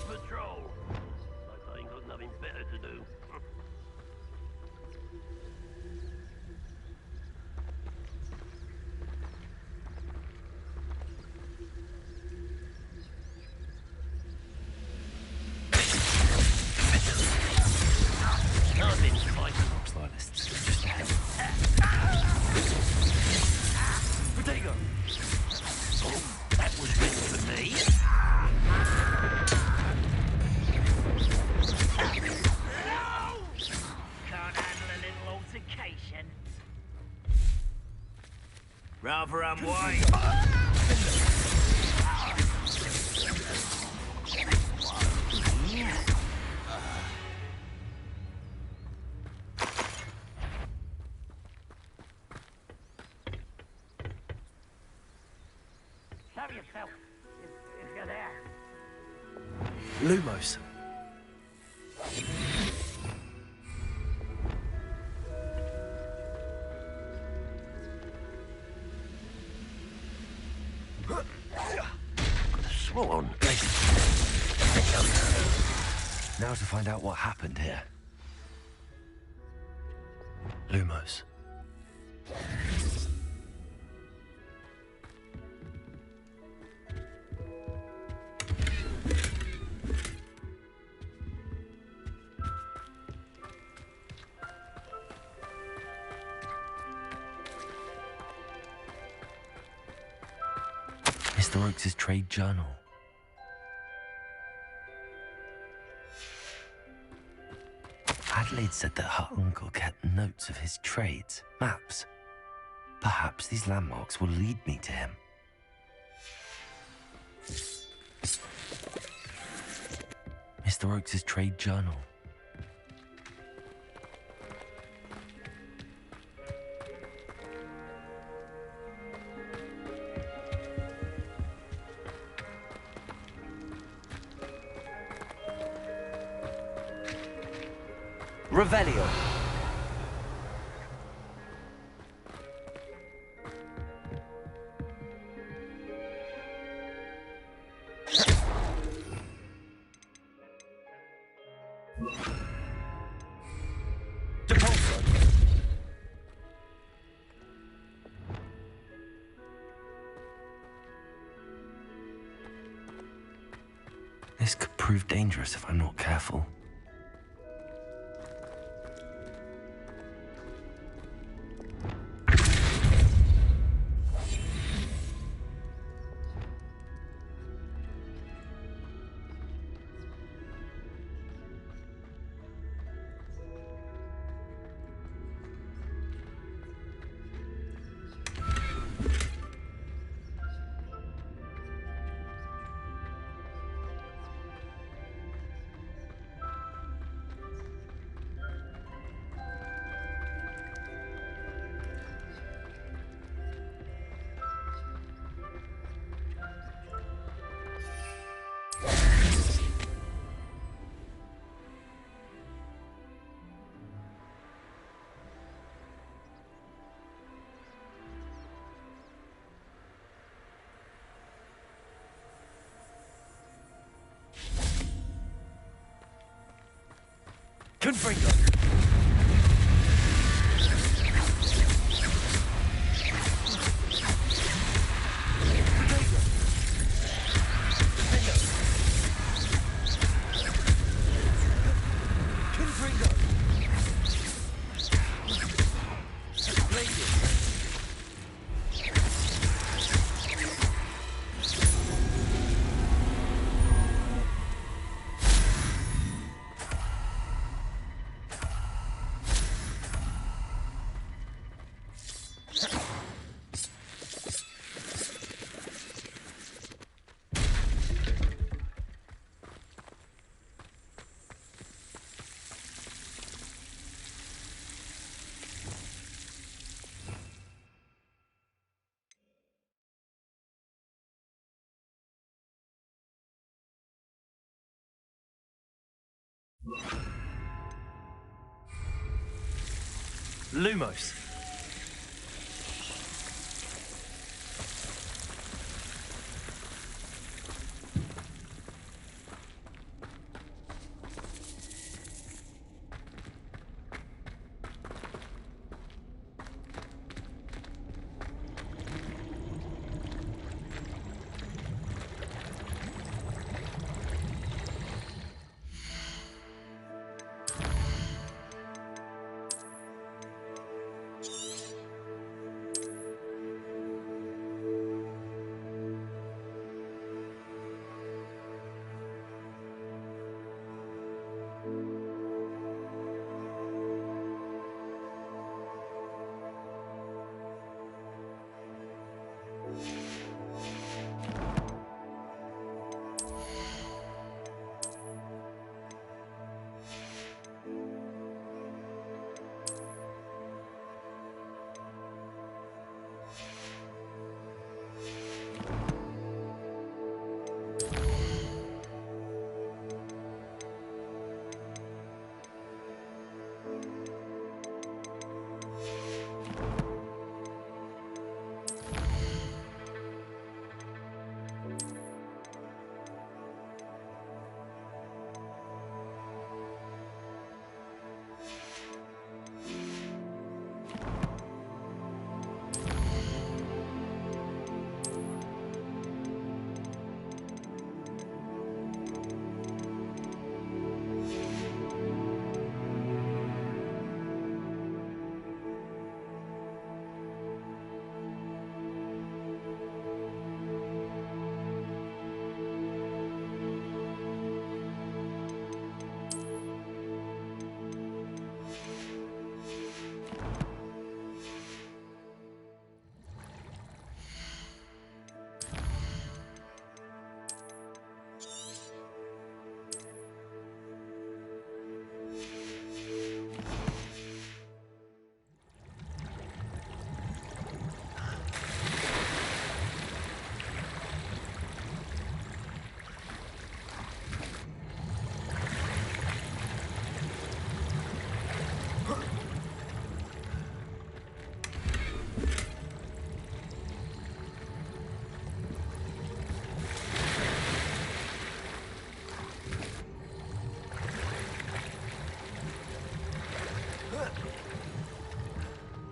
Patrol. I ain't got nothing better to do. Loyalists, just ahead. Protego! Oh, that was meant for me. Can't handle a little altercation. Rather unwise. Show yourself if you're there. Lumos. Sworn. Now to find out what happened here. Lumos. Mr. Oakes' trade journal. Adelaide said that her uncle kept notes of his trades, maps. Perhaps these landmarks will lead me to him. Mr. Oakes' trade journal. Revelio. This could prove dangerous if I'm not careful. Confringo. Lumos.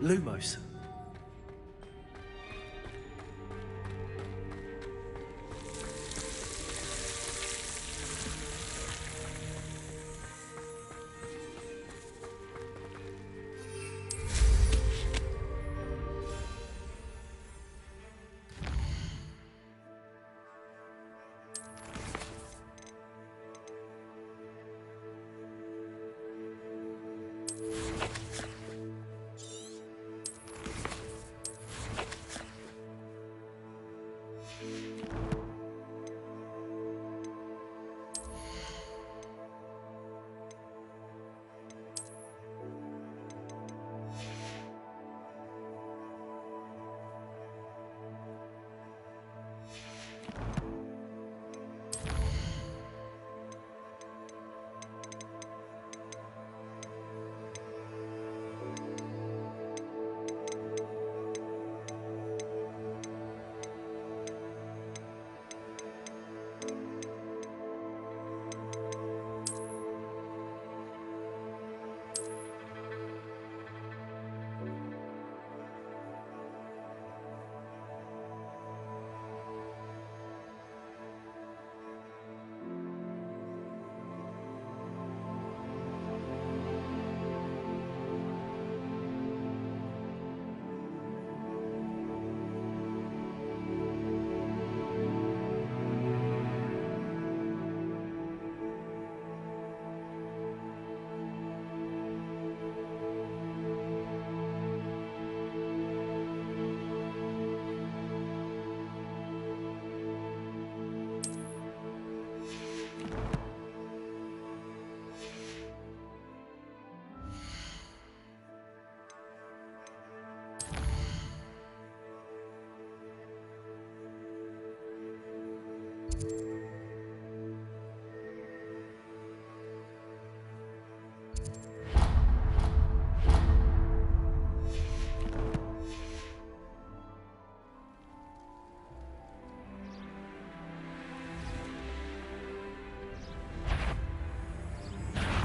Lumos.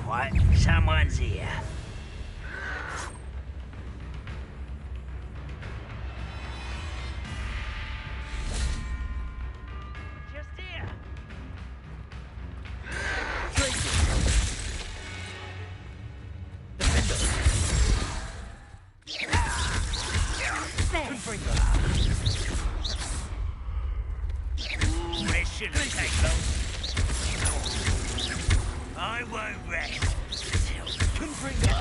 What? Someone's here. Just here. Ooh, this shouldn't take long. I won't rest until Confringo.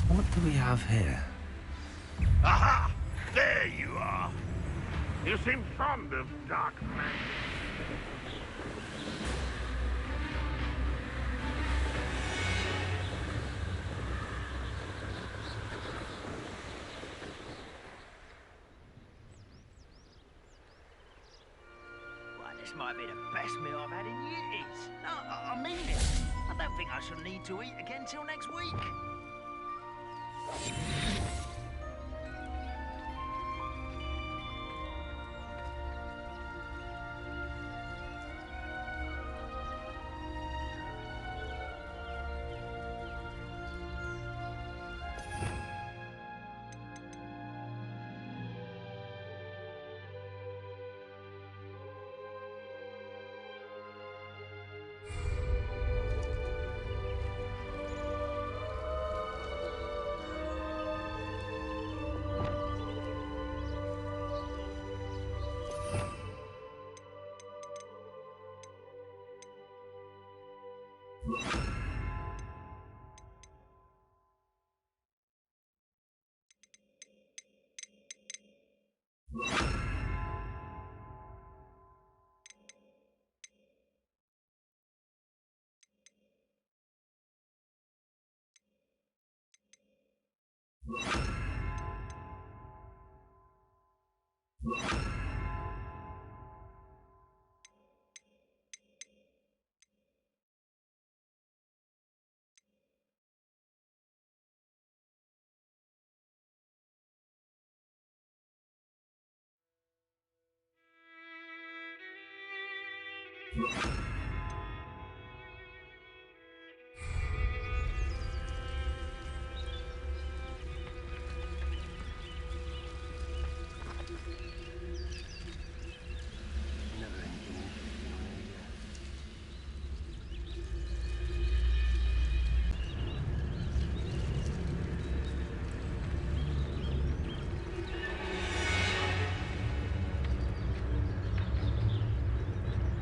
What do we have here? Aha! There you are. You seem fond of dark magic. Well, this might be the best meal I've had in years. No, I mean it. I don't think I shall need to eat again till next week.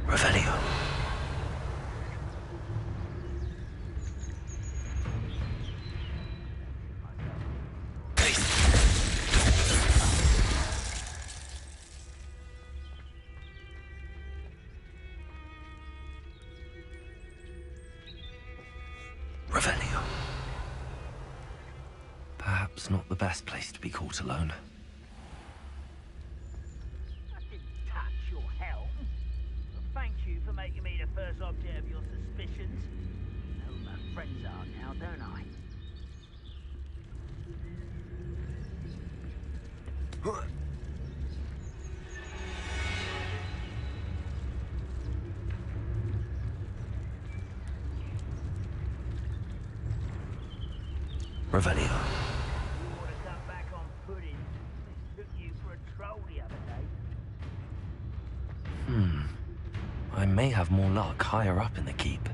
Revelio. Revelio. Perhaps not the best place to be caught alone. I didn't touch your helm. But thank you for making me the first object of your suspicions. I know who my friends are now, don't I? Revelio. You ought to come back on pudding. They took you for a troll the other day. I may have more luck higher up in the keep.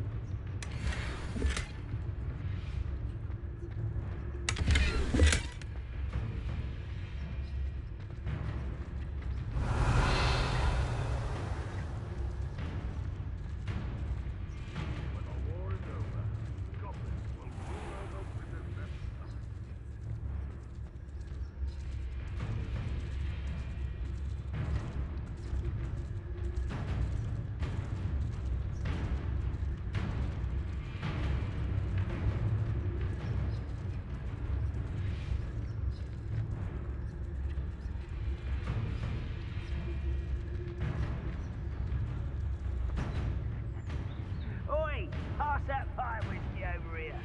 Oi! Pass that fire whiskey over here.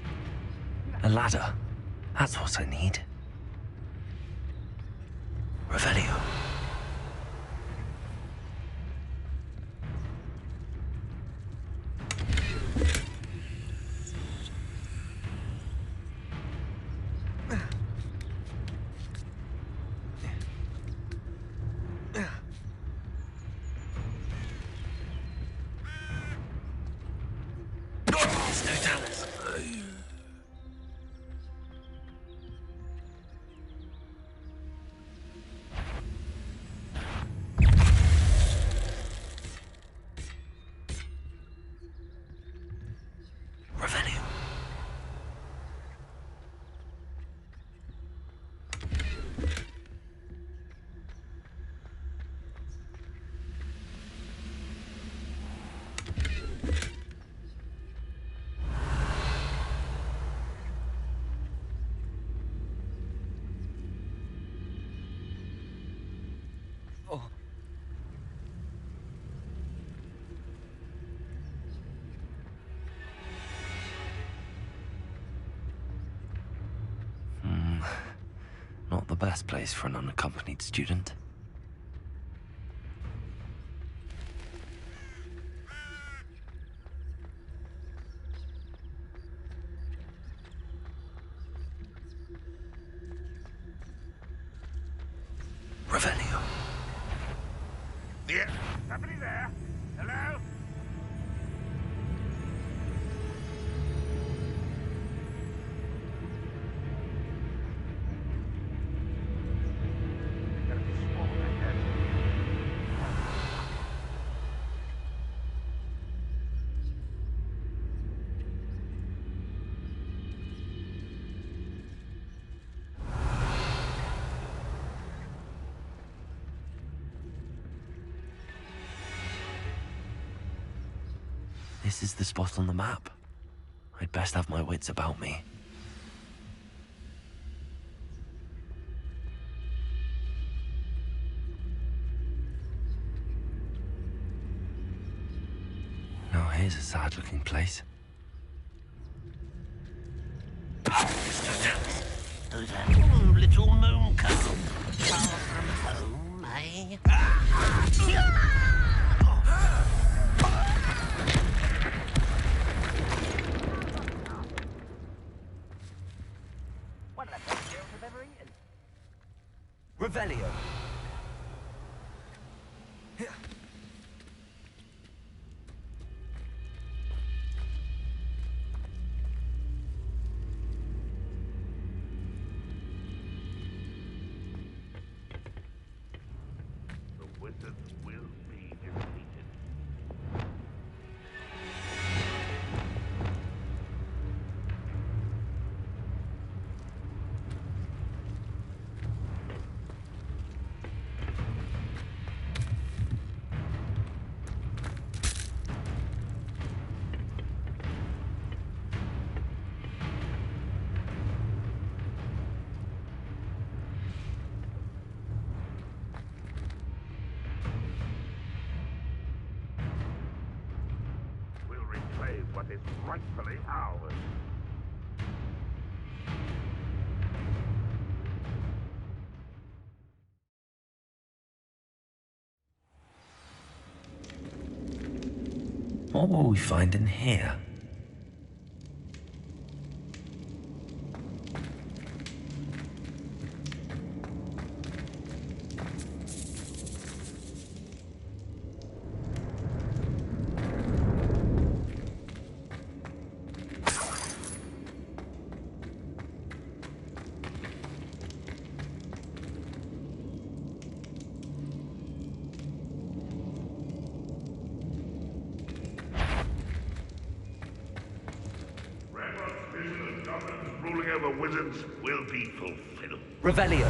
A ladder. That's what I need. Revelio. best place for an unaccompanied student. Revelio. Yeah, somebody there? Hello? This is the spot on the map. I'd best have my wits about me. Now here's a sad-looking place. Who's that little moon calf? Far from home, eh? One of the best meals I've ever eaten. Revelio. The wizards will be defeated. We'll reclaim what is rightfully ours. What will we find in here? Ramrod's vision of goblins ruling over wizards will be fulfilled. Revelio.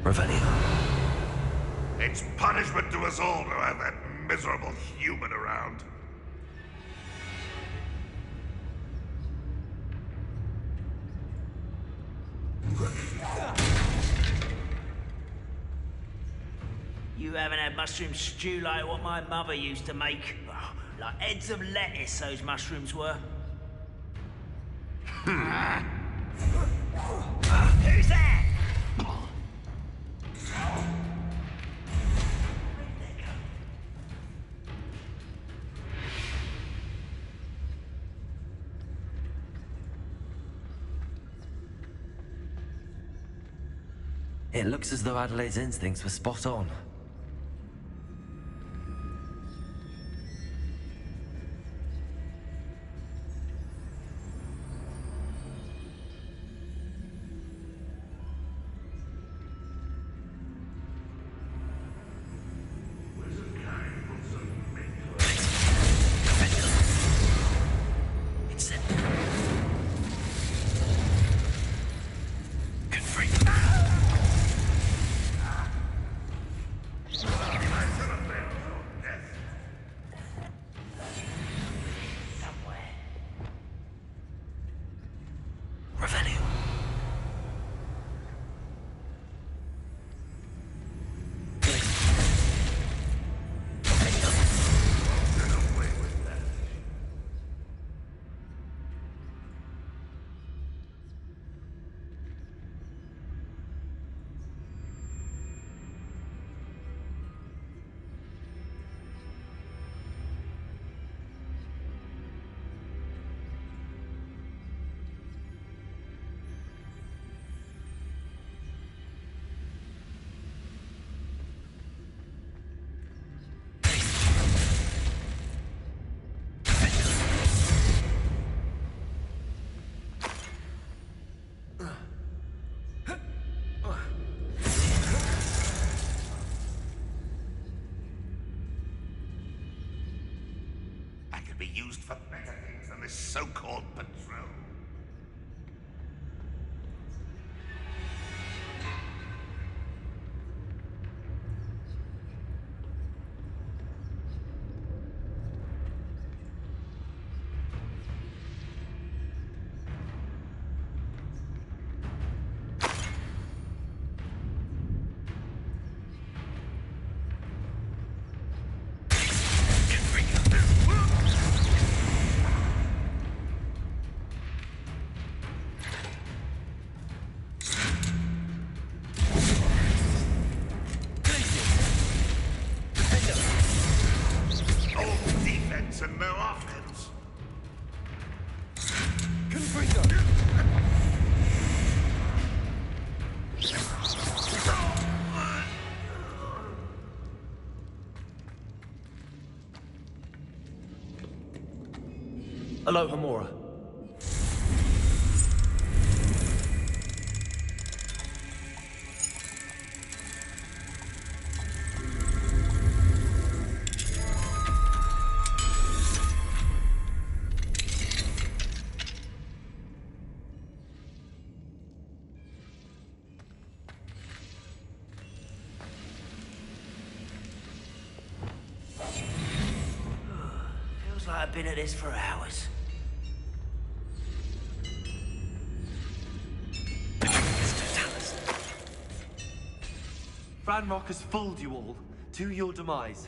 Revelio. It's punishment to us all to have that miserable human around. You haven't had mushroom stew like what my mother used to make. Oh, like heads of lettuce, those mushrooms were. Who's that? It looks as though Adelaide's instincts were spot on. Wizard kind will submit this so-called patrol. And no offense. Aloha, Mora. Feels like I've been at this for hours. Ranrock has fooled you all, to your demise.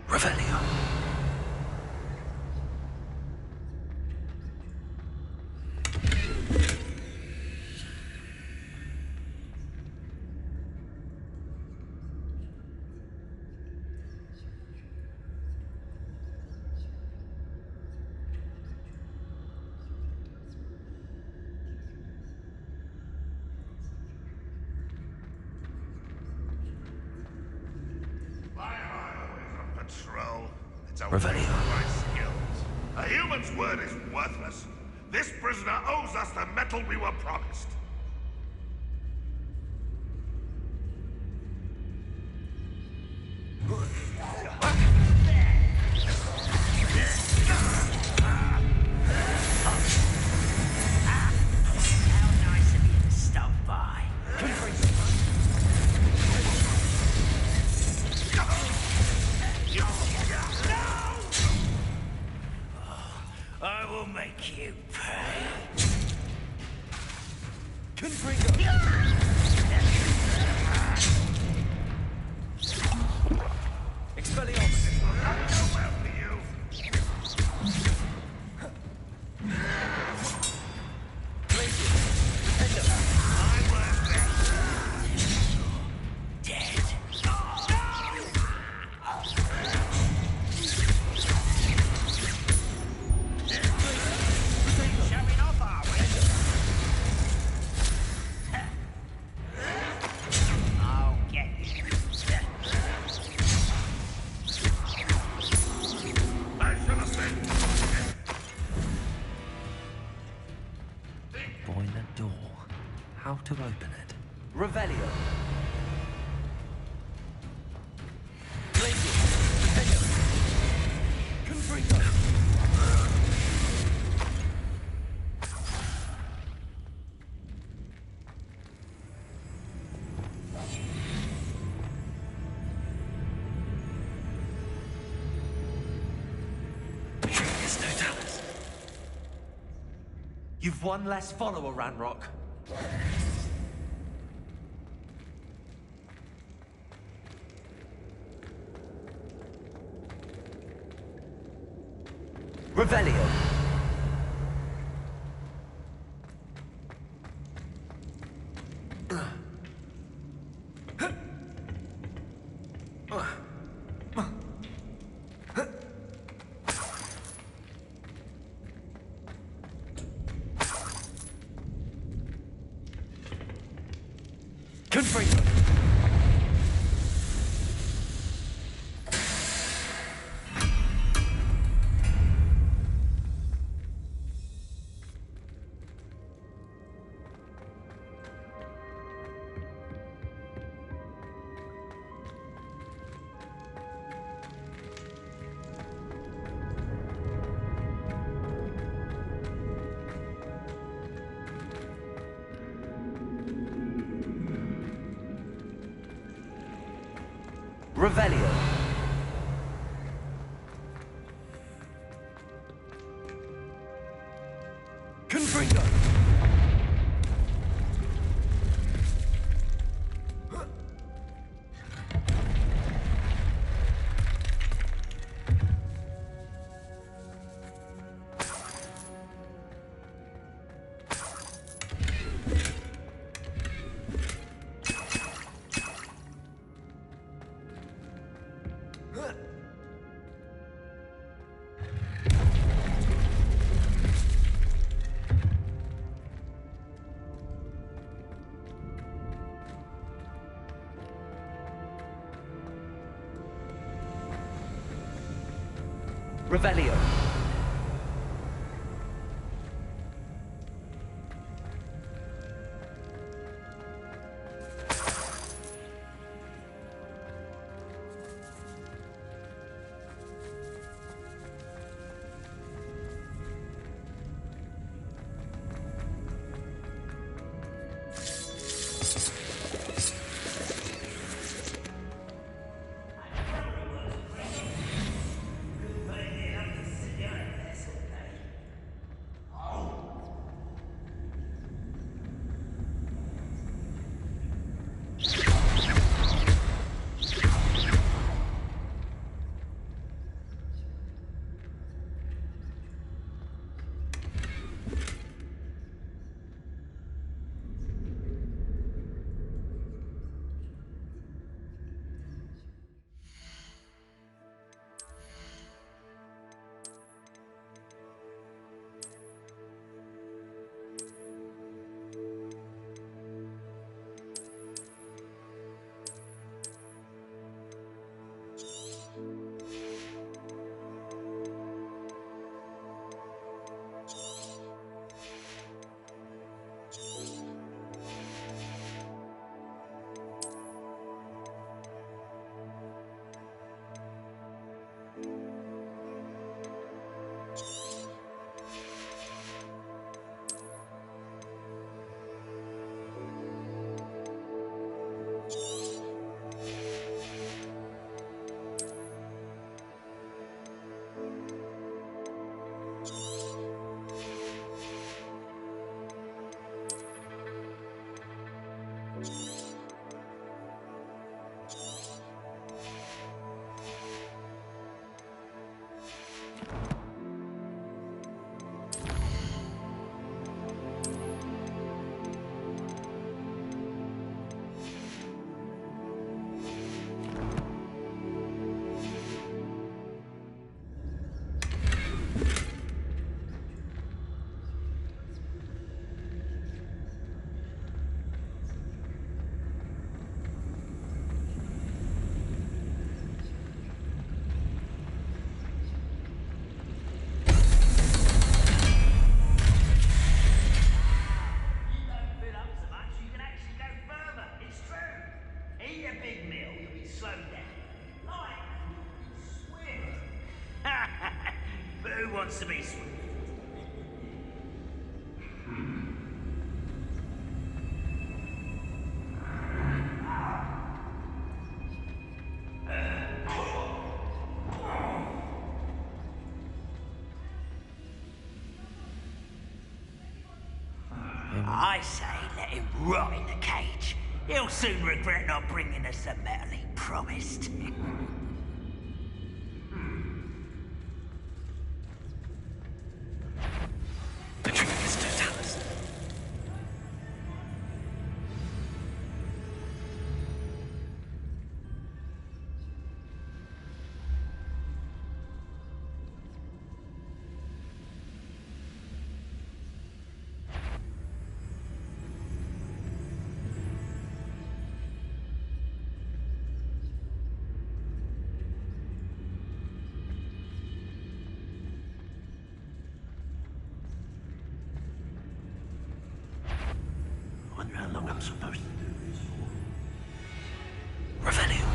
Revelio. Patrol. It's a waste Revelio. of my skills. A human's word is worthless. This prisoner owes us the metal we were promised. How nice of you to stop by. I will make you pay. Boiler door. How to open it? Revelio. You've one less follower, Ranrock. Revelio. Confringo. Revelio. Confringo. Revelio. wants to be sweet. I say let him rot in the cage. He'll soon regret not bringing us the metal he promised. The trick is to tell us. I wonder how long I'm supposed to do this for. Revelio.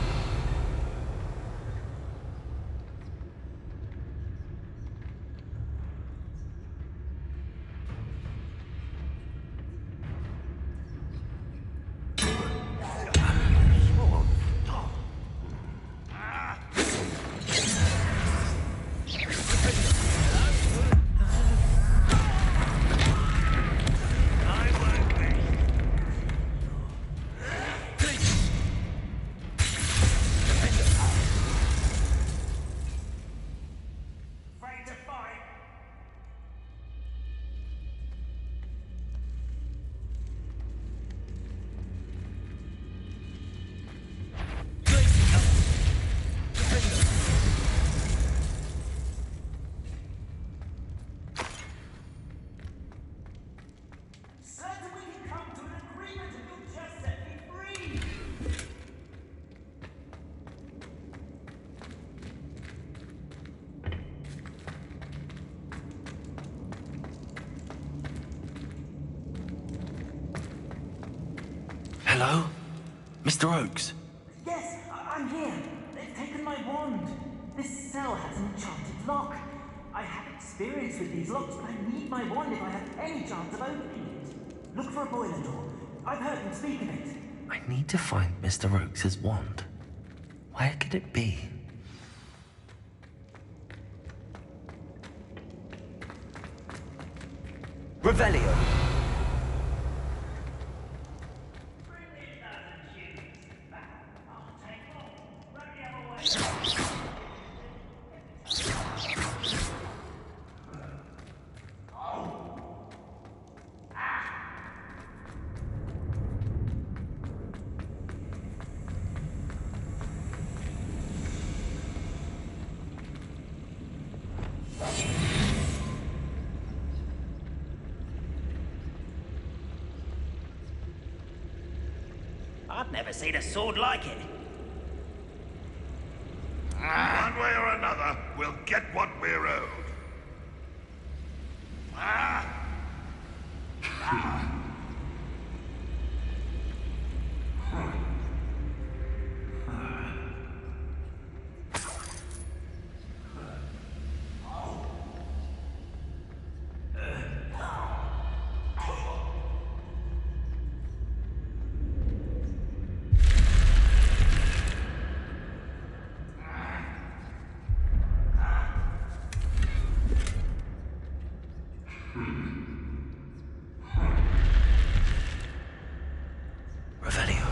Hello? Mr. Oakes? Yes, I'm here. They've taken my wand. This cell has an enchanted lock. I have experience with these locks, but I need my wand if I have any chance of opening it. Look for a boiler door. I've heard him speak of it. I need to find Mr. Oakes' wand. Where could it be? Revelio. I've never seen a sword like it. One way or another, we'll get what we're owed. Revelio.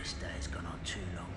This day's gone on too long.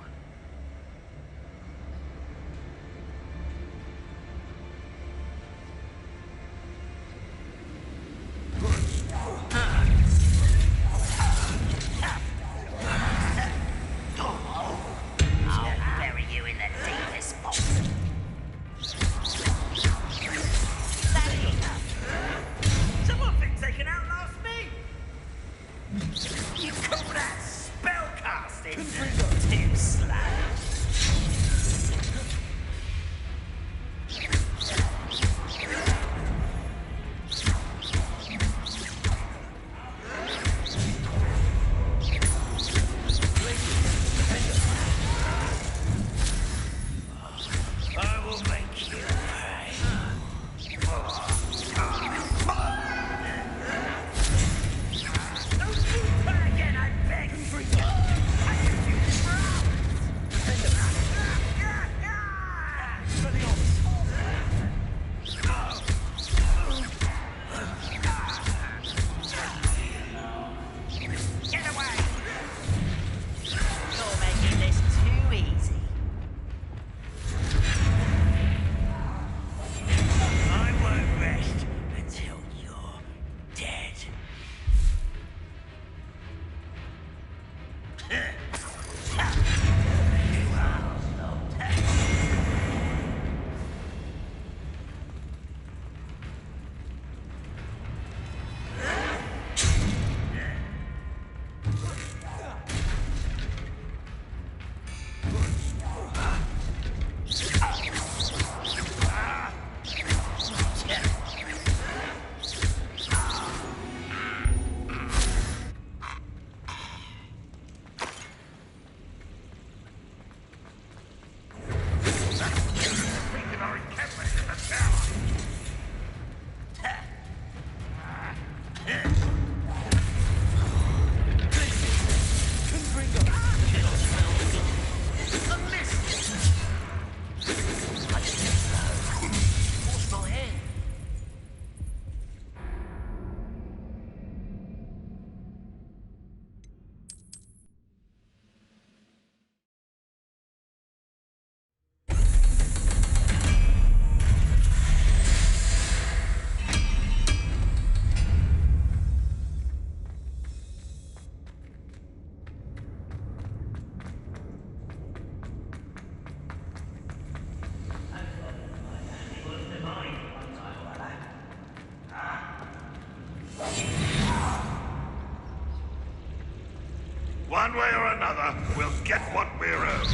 One way or another, we'll get what we're owed.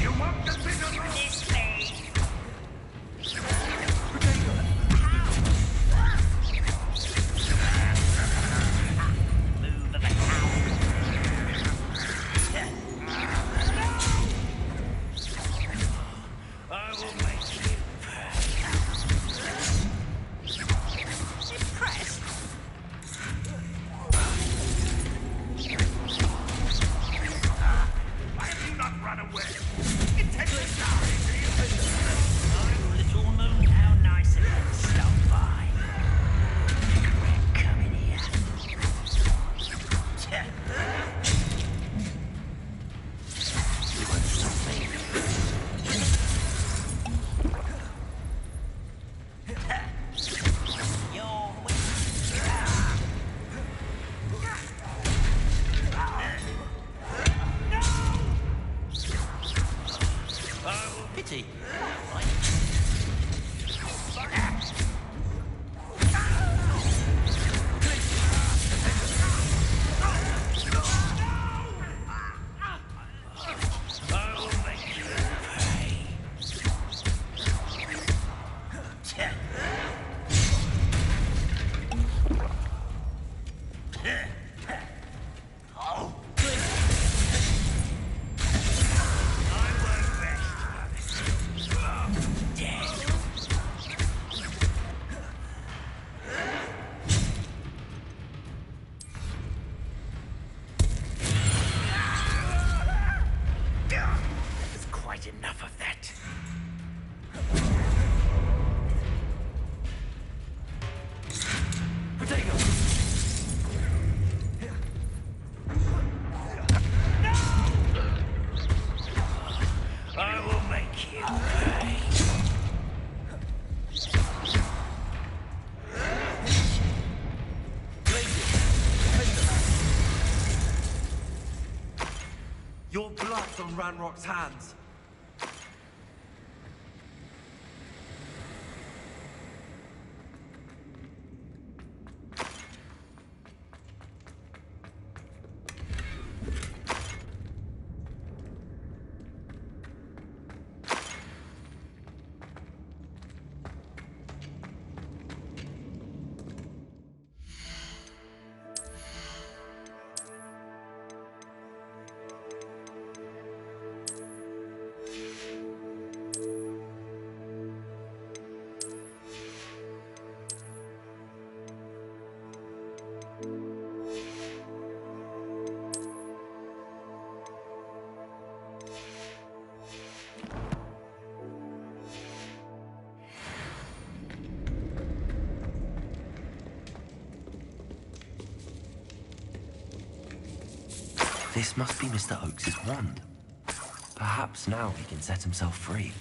You want the bit of this way? I will make you impressed. Why have you not run away? Intently die! I little knew how nice it would stop by. Come in here. You won't stop me. Pity. I will make you pay. Oh, good. I won't rest. Dead. There's quite enough of that. Potato! I will make you pay. Your blood's on Ranrock's hands. This must be Mr. Oakes's wand. Perhaps now he can set himself free.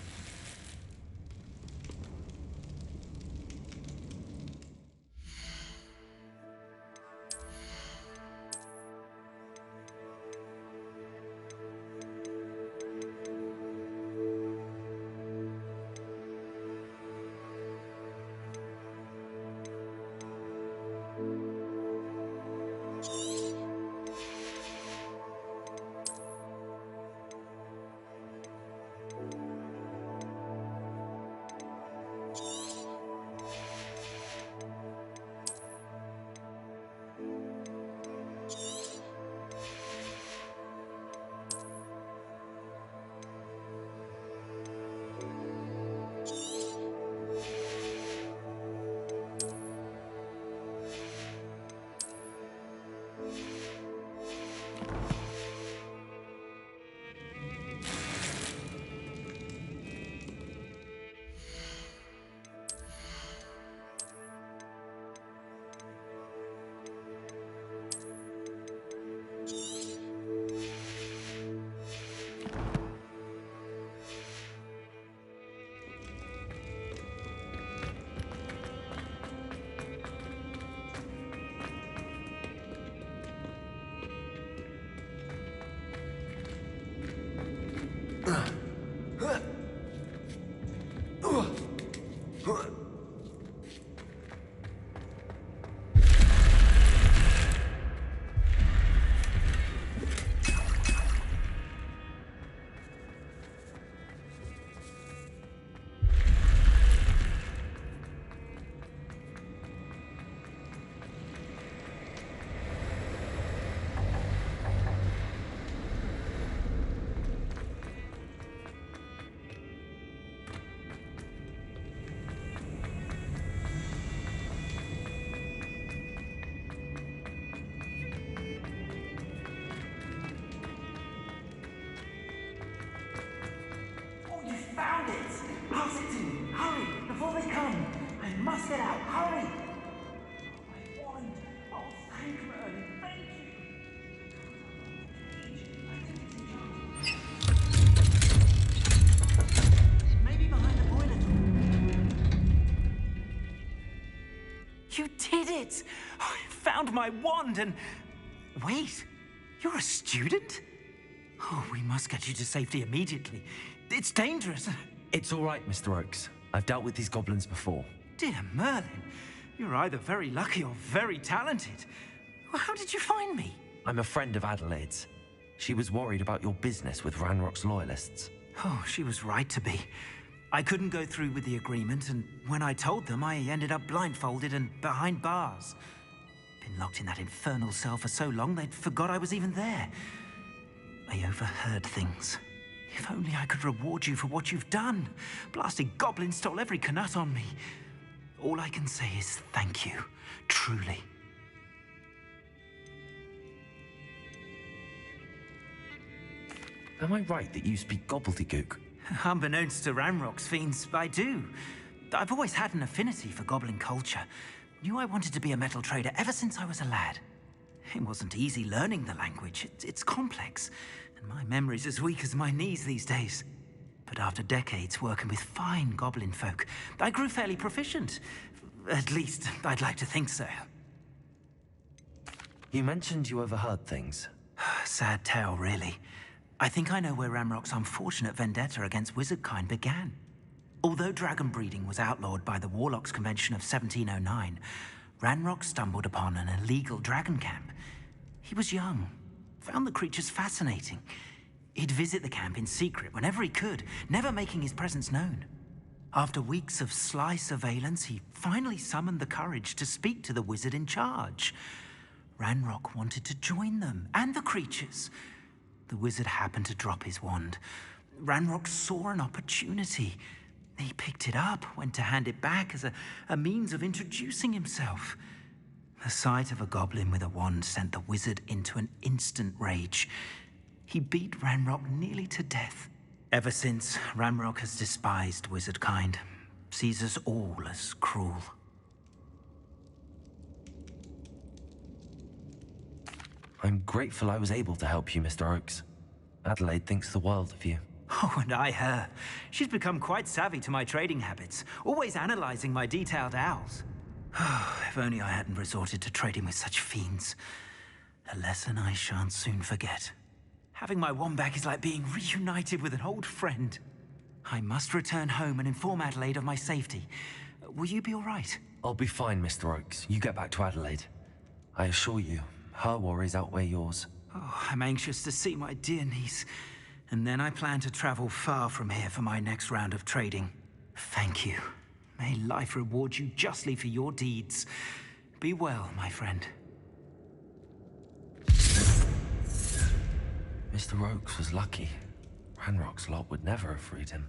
must get out. Hurry! My wand. Oh, thank Merlin. Thank you. It may be behind the boiler door. You did it! I found my wand and... Wait, you're a student? Oh, we must get you to safety immediately. It's dangerous. It's all right, Mr. Oakes. I've dealt with these goblins before. Dear Merlin, you're either very lucky or very talented. Well, how did you find me? I'm a friend of Adelaide's. She was worried about your business with Ranrock's loyalists. Oh, she was right to be. I couldn't go through with the agreement, and when I told them, I ended up blindfolded and behind bars. Been locked in that infernal cell for so long, they'd forgot I was even there. I overheard things. If only I could reward you for what you've done. Blasted goblins stole every Knut on me. All I can say is thank you, truly. Am I right that you speak gobbledygook? Unbeknownst to Ranrock's fiends, I do. I've always had an affinity for goblin culture. Knew I wanted to be a metal trader ever since I was a lad. It wasn't easy learning the language. It's complex, and my memory's as weak as my knees these days. But after decades working with fine goblin folk, I grew fairly proficient. At least, I'd like to think so. You mentioned you overheard things. Sad tale, really. I think I know where Ranrock's unfortunate vendetta against wizardkind began. Although dragon breeding was outlawed by the Warlocks Convention of 1709, Ranrock stumbled upon an illegal dragon camp. He was young, found the creatures fascinating. He'd visit the camp in secret whenever he could, never making his presence known. After weeks of sly surveillance, he finally summoned the courage to speak to the wizard in charge. Ranrock wanted to join them, and the creatures. The wizard happened to drop his wand. Ranrock saw an opportunity. He picked it up, went to hand it back as a means of introducing himself. The sight of a goblin with a wand sent the wizard into an instant rage. He beat Ranrock nearly to death. Ever since, Ranrock has despised wizardkind, sees us all as cruel. I'm grateful I was able to help you, Mr. Oakes. Adelaide thinks the world of you. Oh, and I her. She's become quite savvy to my trading habits, always analyzing my detailed owls. If only I hadn't resorted to trading with such fiends. A lesson I shan't soon forget. Having my wand back is like being reunited with an old friend. I must return home and inform Adelaide of my safety. Will you be all right? I'll be fine, Mr. Oakes. You get back to Adelaide. I assure you, her worries outweigh yours. Oh, I'm anxious to see my dear niece. And then I plan to travel far from here for my next round of trading. Thank you. May life reward you justly for your deeds. Be well, my friend. Mr. Oakes was lucky. Ranrock's lot would never have freed him.